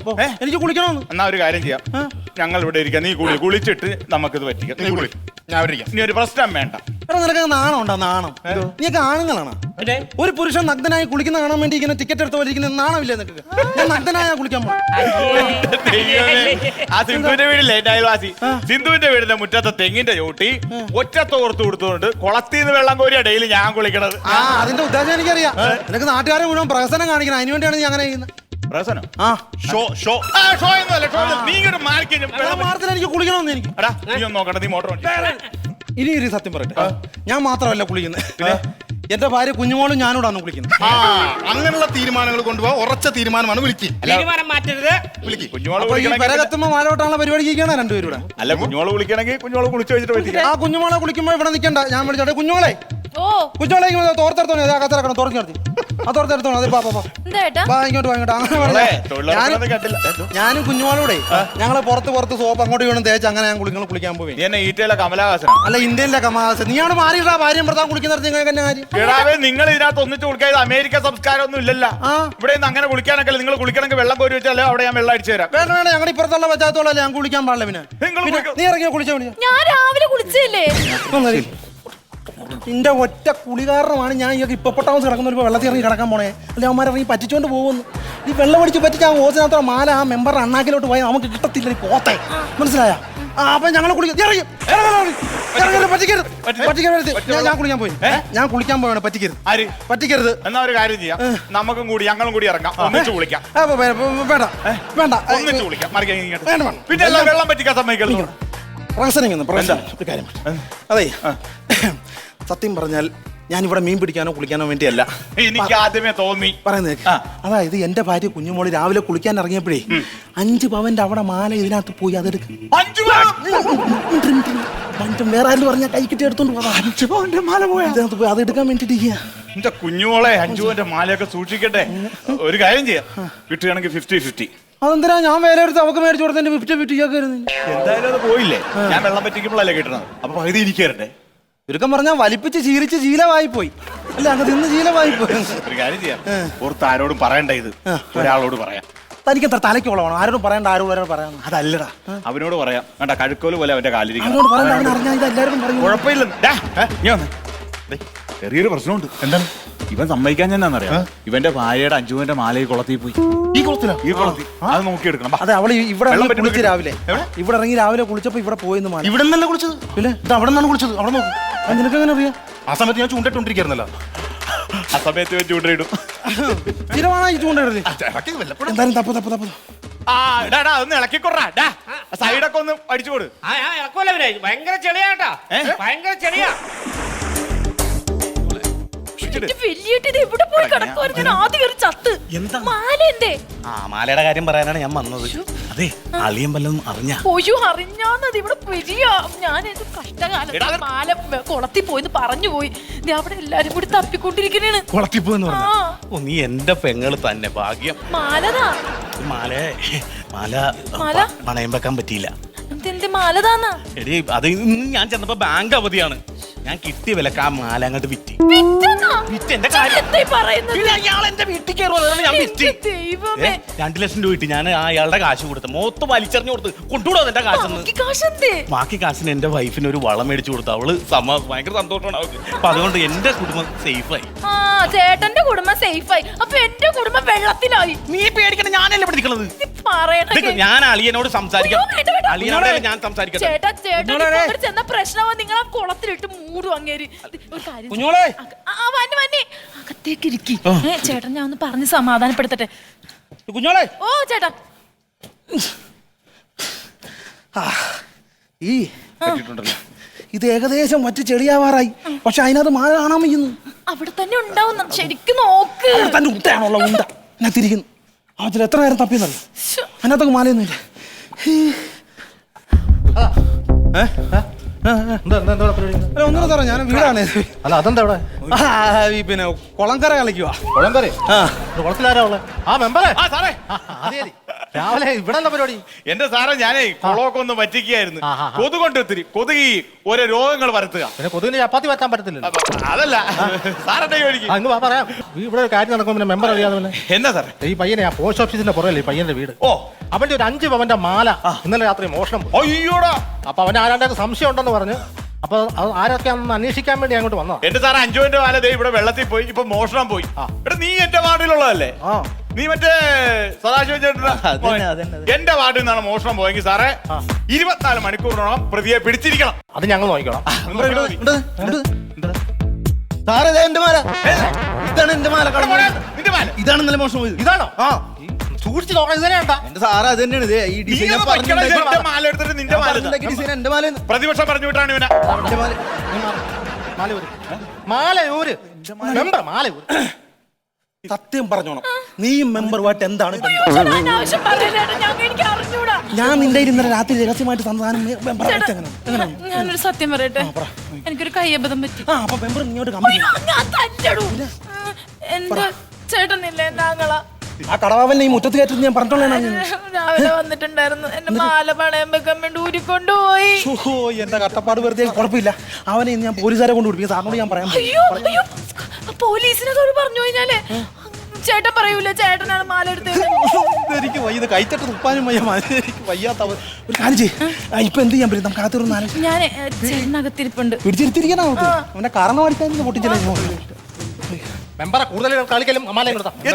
എനിക്ക് കുളിക്കണമെന്ന്. എന്നാ ഒരു കാര്യം ചെയ്യാം. ഞങ്ങൾ ഇവിടെ ഇരിക്കാം. നീ കുളിച്ചിട്ട് നമുക്കിത് പറ്റിക്കാം. ഞാൻ ഇരിക്കാം. ഇനി ഒരു പ്രശ്നം വേണ്ട. എടാ നിനക്ക് നാണം ഉണ്ടോ? നാണം നീയൊക്കെ ആണുങ്ങളാണ്. ഒരു പുരുഷൻ നഗ്നനായി കുളിക്കുന്ന കാണാൻ വേണ്ടി ഇങ്ങനെ ടിക്കറ്റ് എടുത്ത് വലിക്കുന്ന നാണമില്ലേ നിനക്ക്? ഞാൻ നഗ്നനായ കുളിക്കാൻ പോകും. ആ സിന്ധുവിന്റെ വീടില്ലേ എന്റെ അയൽവാസി, സിന്ധുവിന്റെ വീടിന്റെ മുറ്റത്തെ തെങ്ങിന്റെ ചോട്ടി ഒറ്റത്തോർത്ത് കൊടുത്തുകൊണ്ട് കുളത്തിന്ന് വെള്ളം കോരിയ ഡെയിലി ഞാൻ കുളിക്കണത്. ആ അതിന്റെ ഉദ്ദേശം എനിക്കറിയാം. നിനക്ക് നാട്ടുകാരെ മുഴുവൻ പ്രഹസനം കാണിക്കണം, അതിനുവേണ്ടിയാണ് നീ അങ്ങനെ ചെയ്യുന്നത്. പ്രസനം ആ ഷോ ഷോ ഷോ എന്നല്ല, ഷോ നീ ഇങ്ങോട്ട് മാർക്ക് മാർത്തിൽ എനിക്ക് കുളിക്കണമെന്ന് എനിക്ക്. നീ ഒന്ന് നോക്കട്ടെ, നീ മോട്ടോർ ഇനി ഒരു സത്യം പറയട്ടെ, ഞാൻ മാത്രമല്ല കുളിക്കുന്നത്, എന്റെ ഭാര്യ കുഞ്ഞുമോളും ഞാനോടാണ് കുളിക്കുന്നത്. അങ്ങനെയുള്ള തീരുമാനങ്ങൾ കൊണ്ടുപോകാൻ ഉറച്ച തീരുമാനമാണ് വിളിക്കും. തീരുമാനം മാറ്റരുത്. പെരകത്തുമ്പോ മാലോട്ടാണുള്ള പരിപാടിക്കാണ് രണ്ടുപേരുടെ. അല്ല കുഞ്ഞോള് വിളിക്കണമെങ്കിൽ കുഞ്ഞോള് കുളിച്ചു വെച്ചിട്ട് പറ്റില്ല. ആ കുഞ്ഞുമോളെ കുളിക്കുമ്പോ ഇവിടെ നിൽക്കണ്ട, ഞാൻ വിളിച്ചോട്ടെ. കുഞ്ഞോളെ കുഞ്ഞോളെ തോർത്തെടുത്തോ, കത്തിറക്കണം, തുറന്നു നിർത്തി ആ തോർത്തെടുത്തോ. അതെ ഇങ്ങോട്ട് ഇങ്ങോട്ട്. അങ്ങനെ ഞാനും കുഞ്ഞുമോളൂടെ ഞങ്ങളെ പുറത്ത് സോപ്പ് അങ്ങോട്ട് വീണും തേച്ച് അങ്ങനെ ഞാൻ കുളിക്കാൻ പോയി. കമലഹാസന അല്ല ഇന്ത്യയിലെ കമലഹാസൻ. നീയാണ് മാറിയിട്ടാ ഭാര്യയും ഭർത്താവ് കുളിക്കുന്നത്. നിങ്ങൾക്ക് തന്നെ കാര്യം. നിങ്ങൾ ഇതിനകത്ത് ഒന്നിച്ച് കുളിക്കാതെ അമേരിക്ക സംസ്കാരം ഒന്നും ഇല്ലല്ലോ. ഇവിടെ നിന്ന് അങ്ങനെ കുളിക്കാനൊക്കെ നിങ്ങൾ കുളിക്കണമെങ്കിൽ വെള്ളം കോരി വെച്ചാലോ അവിടെ ഞാൻ വെള്ളം അടിച്ചു തരാം. വേണ്ട വേണ്ട, ഞങ്ങൾ ഇപ്പുറത്തുള്ള പഞ്ചായത്തോളല്ലേ ഞാൻ കുളിക്കാൻ പാടില്ല. പിന്നെ നീ ഇറങ്ങിയോ കുളിച്ചാ വിളിച്ച? ഞാൻ രാവിലെ കുളിച്ചല്ലേ. നിന്റെ ഒറ്റ കുളി കാരണമാണ് ഞാൻ ഈ ഇപ്പൊട്ടാമസ് കിടക്കുന്ന ഒരു വെള്ളത്തിൽ ഇറങ്ങി കിടക്കാൻ പോണേ. അല്ലെ അവന്മാരിറങ്ങി പറ്റിച്ചോണ്ട് പോകുന്നു. ഈ വെള്ളം അടിച്ച് പറ്റിച്ച് ആ ഓസിനകത്തോ മാല ആ മെമ്പറുടെ അണ്ണാക്കിലോട്ട് പോയാൽ നമുക്ക് കിട്ടത്തില്ല. പോത്തെ മനസ്സിലായ? അപ്പൊ ഞങ്ങൾ ഞാൻ കുളിക്കാൻ പോയി. ഞാൻ കുളിക്കാൻ പോയാണ്. പറ്റിക്കരുത് എന്നാ ഒരു കാര്യം ചെയ്യാം, നമുക്കും കൂടി ഞങ്ങളും കൂടി ഇറങ്ങാം, ഒന്നിച്ച് കുളിക്കാം. വേണ്ട വേണ്ട, ഒന്നിച്ച് കുളിക്കാം. പിന്നെ എല്ലാം വെള്ളം പറ്റിക്കാൻ സമ്മതിക്കല്ലോ. ഒരു കാര്യം അതെ, സത്യം പറഞ്ഞാൽ ഞാൻ ഇവിടെ മീൻ പിടിക്കാനോ കുളിക്കാനോ വേണ്ടിയല്ല. എനിക്ക് ആദ്യമേ തോന്നി പറയുന്നത്. അതായത് എന്റെ ഭാര്യ കുഞ്ഞുമോളി രാവിലെ കുളിക്കാൻ ഇറങ്ങിയപ്പോഴേ 5 പവന്റെ അവിടെ മാല ഇതിനകത്ത് പോയി അതെടുക്കും. വേറെ ആരും പറഞ്ഞാൽ കൈ കിട്ടി എടുത്തോണ്ട് പോകാം. 5 പവന്റെ മാല പോയി അതിനകത്ത് പോയി അതെടുക്കാൻ വേണ്ടിട്ട്. എന്റെ കുഞ്ഞുമോളെ 5 പവന്റെ മാലയൊക്കെ സൂക്ഷിക്കട്ടെ. ഒരു കാര്യം ചെയ്യാം, കിട്ടുകയാണെങ്കിൽ 50-50. അതെന്തിനാ ഞാൻ വേറെ എടുത്ത് അവക്ക് മേടിച്ചു കൊടുത്തതിന്റെ 50-50 എന്തായാലും അത് പോയില്ലേ, ഞാൻ വെള്ളം പറ്റിക്കുമ്പോഴല്ലേ കിട്ടണം. അപ്പൊ പകുതി എനിക്ക് തരട്ടെ. ചുരുക്കം പറഞ്ഞാൽ വലിപ്പിച്ച് ചീരിച്ച് ശീലമായി പോയി. അല്ല അങ്ങ് തിന്ന് ശീലമായി പോയി. ഒരു കാര്യം ചെയ്യാം, ഓർത്ത് ആരോടും പറയണ്ട, ഇത് ഒരാളോട് പറയാം. തനിക്ക് എത്ര തലയ്ക്കുള്ളതാണ്? ആരോടും പറയണ്ട, ആരോട് പറയാം. അതല്ലടാ, അവനോട് പറയാം. വേണ്ട, കഴുക്കോല് പോലെ അവന്റെ കാലിരിക്കും. കുഴപ്പമില്ല. ചെറിയൊരു പ്രശ്നമുണ്ട്. എന്താണ്? ഇവൻ സമ്മതിക്കാൻ ഞാനറിയാം. ഇവന്റെ ഭാര്യയുടെ 5 പവന്റെ മാല ഈ കുളത്തിൽ പോയി. ഈ കുളത്തിൽ അത് നോക്കിയെടുക്കണം. അതെ, അവള് ഇവിടെ കുളിച്ച് രാവിലെ ഇവിടെ ഇറങ്ങി രാവിലെ കുളിച്ചപ്പോ ഇവിടെ പോയെന്ന് മാറി. ഇവിടെ നിന്നല്ല കുളിച്ചത്, പിന്നെ അവിടെ നിന്നാണ് കുളിച്ചത്. അവിടെ നോക്കും. നിനക്ക് എങ്ങനെ അറിയാം? ആ സമയത്ത് ഞാൻ ചൂണ്ടിട്ടോണ്ടിരിക്കുന്നല്ലോ. ആ സമയത്ത് ചൂണ്ടയിടും. സ്ഥിരമാണ് ഈ ചൂണ്ടിടല്. എന്തായാലും തപ്പ് തപ്പ് തപ്പ്. ഒന്ന് ഇളക്കിക്കൊറാ, സൈഡൊക്കെ ഒന്ന് അടിച്ചുകൊടു. ഭയങ്കര ചെളിയാട്ടാ, ഭയങ്കര ചെളിയാ. മാലയുടെ കാര്യം പറയാനാണ് ഞാൻ വന്നത്. അതെ, അളിയൻ വല്ലതും അറിഞ്ഞാ? അറിഞ്ഞാന്നത് ഇവിടെ ഞാൻ കഷ്ടകാലം മാല കുളത്തിൽ പോയിന്ന് പറഞ്ഞു പോയി. അവിടെ എല്ലാരും കൂടി തപ്പിക്കൊണ്ടിരിക്കണേണ്. കുളത്തിൽ പോയെന്ന് പറഞ്ഞു? നീ എന്റെ പെങ്ങള് തന്നെ, ഭാഗ്യം. മാലതാ മാല പണയം വെക്കാൻ പറ്റിയില്ല. എടി അത് ഞാൻ ചെന്നപ്പോ ബാങ്ക് അവധിയാണ്. ഞാൻ കിട്ടിയ വിലക്ക് ആ മാല അങ്ങോട്ട് വിറ്റ്. എന്റെ കാര്യം എന്റെ വീട്ടിൽ കയറുവാണ്. ഞാൻ വിറ്റ് 2 ലക്ഷം രൂപ കിട്ടി. ഞാൻ അയാളുടെ കാശ് കൊടുത്ത് മൊത്തം വലിച്ചെറിഞ്ഞു കൊടുത്ത് കൊണ്ടുവിടും എന്റെ കാശ്. ബാക്കി കാശിന് എന്റെ വൈഫിന് ഒരു വളം മേടിച്ചു കൊടുത്തു. അവള് ഭയങ്കര സന്തോഷമാണ് അവൾക്ക്. അപ്പൊ അതുകൊണ്ട് എന്റെ കുടുംബം സേഫായി. ചേട്ടന്റെ കുടുംബം സേഫായി. അപ്പൊ എന്റെ കുടുംബം വെള്ളത്തിലായി. നീ പേടിക്കണം, ഞാനല്ലേ പഠിക്കണത്. ഞാൻ അളിയനോട് സംസാരിക്കാം. അളിയനോട് ഞാൻ സംസാരിക്കാം. ചെന്ന പ്രശ്നമോ നിങ്ങൾ ആ കുളത്തിലിട്ട് മൂടും അങ്ങേര്. അകത്തേക്ക് ഇരിക്കി. ചേട്ടൻ ഞാൻ ഒന്ന് പറഞ്ഞ് സമാധാനപ്പെടുത്തട്ടെ. കുഞ്ഞോളെ. ഓ ചേട്ടാ, ഇത് ഏകദേശം മറ്റു ചെളിയാവാറായി. പക്ഷെ അതിനകത്ത് മാല കാണാൻ വയ്യുന്നു. അവിടെ തന്നെ ഉണ്ടാവും. ശരിക്കും നോക്ക്. തന്റെ ഉണ്ടയാണുള്ള ഉണ്ട അതിനകത്തിരിക്കുന്നു. അതിൽ എത്ര നേരം തപ്പിയെന്നറിയോ? അതിനകത്തൊക്കെ മാലയൊന്നുമില്ല. ഒന്നും സാറേ, ഞാൻ വീടാണ്. അല്ല അതെന്താ അവിടെ? പിന്നെ കുളങ്കര കളിക്കുവാ. കുളങ്കര? കുളത്തിലാരാ ഉള്ളത്? ആ മെമ്പറേ. രാവിലെ ഇവിടെ എന്താ പരിപാടി? എന്റെ സാറേ, ഞാനേ കുളമൊക്കെ ഒന്ന് പറ്റിക്കുകയായിരുന്നു. കൊതുകൊണ്ട് ഒത്തിരി കൊതുകി ഓരോ രോഗങ്ങൾ പരത്തുക. പിന്നെ കൊതുകിന് ചപ്പാത്തി പറ്റാൻ പറ്റത്തില്ലല്ലോ. അതല്ല സാറിന്റെ അങ്ങ് പറയാം. ഇവിടെ ഒരു കാര്യം നടക്കുമ്പോൾ മെമ്പർ അറിയാതെ എന്നാ സാറേ? ഈ പയ്യനെ ആ പോസ്റ്റ് ഓഫീസിന്റെ പുറകല്ലേ ഈ പയ്യന്റെ വീട്. ഓ, അവന്റെ ഒരു 5 പവന്റെ മാല ഇന്നലെ രാത്രി മോഷണം. അയ്യോടാ. അപ്പൊ അവന്റെ ആരാണ്ടൊക്കെ സംശയം ഉണ്ടെന്ന് പറഞ്ഞ് അപ്പൊ അത് ആരൊക്കെയാണെന്ന് അന്വേഷിക്കാൻ വേണ്ടി അങ്ങോട്ട് വന്നോ. എന്റെ സാറ് അഞ്ചുവിന്റെ മാല ദേ ഇവിടെ വെള്ളത്തിൽ പോയി, ഇപ്പൊ മോഷണം പോയി. എടാ നീ എന്റെ വാർഡിലുള്ളതല്ലേ? നീ മറ്റേ സദാശിവ ചേട്ടൻ എന്റെ വാർഡിൽ നിന്നാണ് മോഷണം പോയെങ്കിൽ സാറേ 24 മണിക്കൂറിനോളം പ്രതിയെ പിടിച്ചിരിക്കണം. അത് ഞങ്ങൾ നോക്കിക്കോളാം. സാറേ എന്റെ മാല, ഇതാണ് എന്റെ മാല. നിന്റെ മാല ഇതാണ് ഇന്നലെ മോഷണം പോയത്. ഇതാണോ? സൂക്ഷിച്ച് നോക്കാം. ഇതിനെ കണ്ടാ എന്റെ സാറ് അത് തന്നെയാണ്. മാല എടുത്തിട്ട് നിന്റെ മാല പ്രതിപക്ഷം പറഞ്ഞു വിട്ടാണ് ഇവനെ. മാലയൂര് മെമ്പർ മാലയൂര്. സത്യം പറഞ്ഞോണം, നീ മെമ്പറുമായിട്ട് എന്താണ് ബന്ധം? അനാവശ്യം പറയല്ലേട്ടാ, എനിക്ക് അറിഞ്ഞൂടാ. ഞാൻ നിന്റെ ഇന്നലെ രാത്രി രഹസ്യമായിട്ട് തന്നതാണ്. ഞാനൊരു സത്യം പറയട്ടെ, എനിക്കൊരു കയ്യബദ്ധം പറ്റി. അപ്പൊ മെമ്പർ ഇങ്ങോട്ട് കമ്പനി ഞാൻ തല്ലടൂ. എന്റെ ചേട്ടനില്ലേ എന്റെ ആങ്ങള, ആ കടവാവലിനെ ഈ മുറ്റത്ത് കയറ്റി ഞാൻ പറഞ്ഞോളാം. രാവിലെ വന്നിട്ടുണ്ടായിരുന്നു, എന്റെ മാല പണയം വെക്കാൻ വേണ്ടി ഊരിക്കൊണ്ടുപോയി. എന്റെ കട്ടപ്പാട് വെറുതെ. കുഴപ്പമില്ല, അവനെ ഇന്ന് ഞാൻ പോലീസുകാരെ കൊണ്ട് പിടിപ്പിക്കും. സാറിനോട് ഞാൻ പറയാം. അയ്യോ അയ്യോ, പോലീസിനെ തൊഴിൽ പറഞ്ഞു കഴിഞ്ഞാലേ ചേട്ടൻ പറയൂലേ ചേട്ടനാണ് മാല എടുത്തത്. എനിക്ക് വയ്യ, കൈത്തട്ട് തുപ്പാനും വയ്യ, എനിക്ക് വയ്യാത്ത ഒരു കാര്യം ചെയ്യും. ഇപ്പൊ എന്ത് ചെയ്യാൻ പറ്റും? നമുക്ക് അകത്തൊരു ഞാൻ ചേട്ടനകത്തിരിപ്പുണ്ട്. പിടിച്ചിരുത്തിരിക്കണം. അവനെ കാരണം അടിക്കാൻ പൊട്ടിച്ചില്ല. മെമ്പറെ കൂടുതൽ കളിക്കലും മാല കൊടുത്താ. ഞാൻ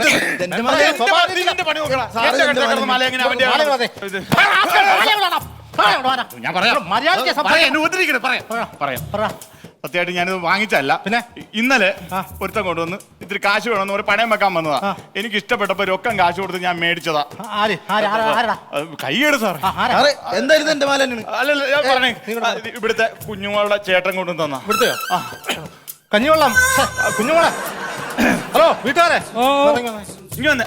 സത്യമായിട്ട് ഞാനിത് വാങ്ങിച്ചല്ല. പിന്നെ ഇന്നലെ ഒരുത്തം കൊണ്ടുവന്ന് ഇത്തിരി കാശ് വേണമെന്ന് ഒരു പണയം വെക്കാൻ വന്നതാ. എനിക്ക് ഇഷ്ടപ്പെട്ടപ്പോ രൊക്കം കാശ് കൊടുത്ത് ഞാൻ മേടിച്ചതാ. കൈയ്യട് സാർ, എന്തായാലും എന്റെ മാല അല്ലല്ല ഞാൻ പറഞ്ഞേ, ഇവിടുത്തെ കുഞ്ഞുങ്ങളുടെ ചേട്ടൻ കൊണ്ടു തന്നാ. ഇവിടുത്തെയോ? കഞ്ഞിവെള്ളം കുഞ്ഞുമോളെ. ഹലോ വീട്ടുകാരെ, ഇങ്ങനെ വന്നേ.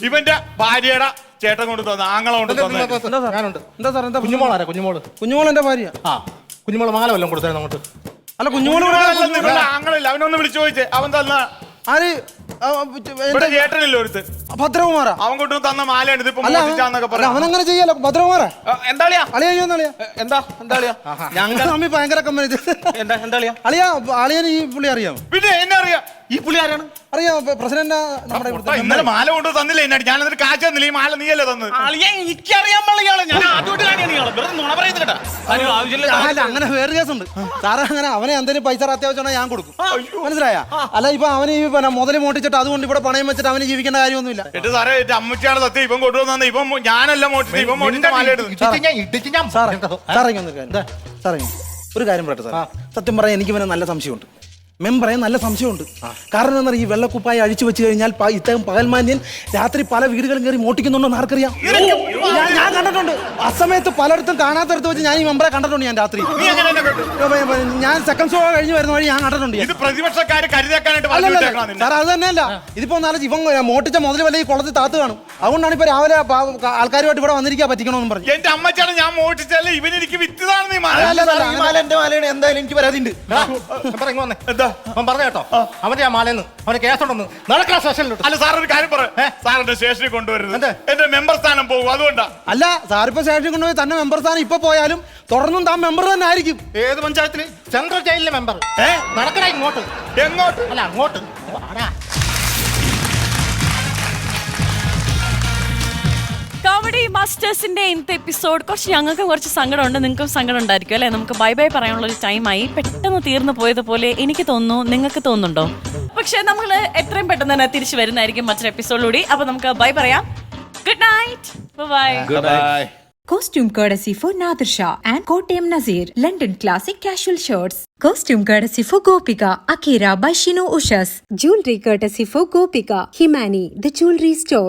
ഇവന്റെ ഭാര്യയുടെ ചേട്ടൻ കൊണ്ടു തന്ന, ആങ്ങളെ കൊണ്ടു തന്ന. ഞാനുണ്ട്. എന്താ സാർ? എന്താ കുഞ്ഞുമോളാരാ? കുഞ്ഞുമോൾ എന്റെ ഭാര്യ. കുഞ്ഞുമോള് മാല വല്ലതും കൊടുത്തായിരുന്നു അങ്ങോട്ട്? അല്ല, കുഞ്ഞുമോള് ആങ്ങളില്ല, അവനൊന്ന് വിളിച്ചു ചോദിച്ചേ. അവൻ തന്ന ആര്? ഇവിടെ ചേട്ടനില്ല ഒരുത്ത്, ഭദ്രകുമാറാ. അവൻ കൊണ്ടു തന്ന മാലയാണ്. ഇതിപ്പോ മോഷ്ടിച്ചാന്നൊക്കെ പറയാം. അവനങ്ങനെ ചെയ്യല്ലോ. ഭദ്രകുമാറാ എന്താളിയാ? എന്താളിയാ? ഞങ്ങൾ തമ്മിൽ ഭയങ്കര കമ്പനി. അളിയാ, അളിയന് ഈ പുള്ളി അറിയാമോ? പിന്നെ എന്നെ അറിയാം. ഈ പുള്ളി ആരാണ്? അറിയാം, പ്രസിഡന്റ് നമ്മുടെ. ഇന്നലെ മാല കൊണ്ട് തന്നില്ല എന്നാ? ഞാൻ എന്നിട്ട് കാശ് തന്നില്ല. ഈ മാല നീയല്ലേ തന്നത്? എനിക്കറിയാൻ പാടില്ല. ഞാൻ ആദ്യമായിട്ട് അങ്ങനെ വേറെ കേസുണ്ട് സാറേ. അങ്ങനെ അവനെ എന്തെങ്കിലും പൈസ അത്യാവശ്യമാണ് ഞാൻ കൊടുക്കും, മനസ്സിലായ? അല്ല, ഇപ്പൊ അവന് ഈ മുതൽ മോട്ടിച്ചിട്ട് അതുകൊണ്ട് ഇവിടെ പണയം വെച്ചിട്ട് അവന് ജീവിക്കേണ്ട കാര്യമൊന്നുമില്ല. സാറേ എന്റെ അമ്മച്ചാണ് സത്യം. ഇവൻ കൊണ്ടുവന്ന ഇവൻ ഞാനല്ല മോട്ടിച്ചത്. ഇവൻ മോട്ടിച്ച മാല എടുത്തു. സാറേ ഒരു കാര്യം പറയട്ടെ സാർ, സത്യം പറയാൻ എനിക്ക് ഇവനെ നല്ല സംശയമുണ്ട്. മെമ്പറെ നല്ല സംശയമുണ്ട്. കാരണം എന്താ, ഈ വെള്ളക്കുപ്പായി അഴിച്ചു വെച്ച് കഴിഞ്ഞാൽ ഇദ്ദേഹം പകൽമാന്യൻ രാത്രി പല വീടുകളും കയറി മോട്ടിക്കുന്നുണ്ടോ ആർക്കറിയാം? ഞാൻ കണ്ടിട്ടുണ്ട്. അസമയത്ത് പലയിടത്തും കാണാത്തടത്ത് വെച്ച് ഞാൻ ഈ മെമ്പറെ കണ്ടിട്ടുണ്ട്. ഞാൻ രാത്രി ഞാൻ സെക്കൻഡ് ഷോ കഴിഞ്ഞ് വരുന്ന വഴി ഞാൻ കണ്ടിട്ടുണ്ട്. സാർ അത് തന്നെയല്ല, ഇതിപ്പോ നാളെ ഇവൻ മോട്ടിച്ച മുതൽ വല്ല ഈ കുളത്തിൽ താത്ത് കാണും. അതുകൊണ്ടാണ് ഇപ്പൊ രാവിലെ ആൾക്കാരുമായിട്ട് ഇവിടെ വന്നിരിക്കാൻ പറ്റിക്കണമെന്ന് പറഞ്ഞു. എന്റെ അമ്മച്ചാണ് ഞാൻ മോട്ടിച്ചല്ലേ, ഇവൻ എനിക്ക് വിറ്റതാണ്. എന്റെ മാലയാണ്. എന്തായാലും എനിക്ക് പരാതിയുണ്ട്. എന്താ പറഞ്ഞ കേട്ടോ, അവന്റെ ആ മാലന്ന് അവന് കേസുണ്ടെന്ന് നടക്കണ സ്റ്റേഷനിലോട്ട്. അല്ല സാർ, ഒരു കാര്യം പറയാം. സാറിന്റെ സ്റ്റേഷനിൽ കൊണ്ടുവരുന്നത് എന്റെ മെമ്പർ സ്ഥാനം പോകും, അതുകൊണ്ടാ. അല്ല സാറിപ്പോ സ്റ്റേഷനിൽ കൊണ്ടുപോയി തന്നെ മെമ്പർ സ്ഥാനം ഇപ്പൊ പോയാലും തുടർന്നും താൻ മെമ്പർ തന്നെ ആയിരിക്കും. ഏത് പഞ്ചായത്തില്? സെൻട്രൽ ജയിലിലെ മെമ്പർ. നടക്കണ ഇങ്ങോട്ട്. എങ്ങോട്ട്? അല്ല അങ്ങോട്ട്. കോമഡി മാസ്റ്റേഴ്സിന്റെ ഇന്നത്തെ എപ്പിസോഡ് ഞങ്ങൾക്ക് കുറച്ച് സങ്കടമുണ്ട്, നിങ്ങൾക്കും സങ്കടം ഉണ്ടായിരിക്കും അല്ലെ? നമുക്ക് ബൈ ബൈ പറയാനുള്ള ഒരു ടൈമായി. പെട്ടെന്ന് തീർന്നു പോയതുപോലെ എനിക്ക് തോന്നുന്നു. നിങ്ങൾക്ക് തോന്നുന്നുണ്ടോ? പക്ഷെ നമ്മൾ എത്രയും പെട്ടെന്ന് തന്നെ തിരിച്ചു വരുന്നതായിരിക്കും മറ്റൊരു എപ്പിസോഡിലൂടെ. അപ്പൊ നമുക്ക് ബൈ പറയാം. Good night, bye. Costume courtesy for Nadir Shah and Kottayam Nazir. London Classic Casual Shirts. Costume courtesy for Gopika. Akira by Shinu Ushas. Jewelry courtesy for Gopika. Himani, the jewelry store.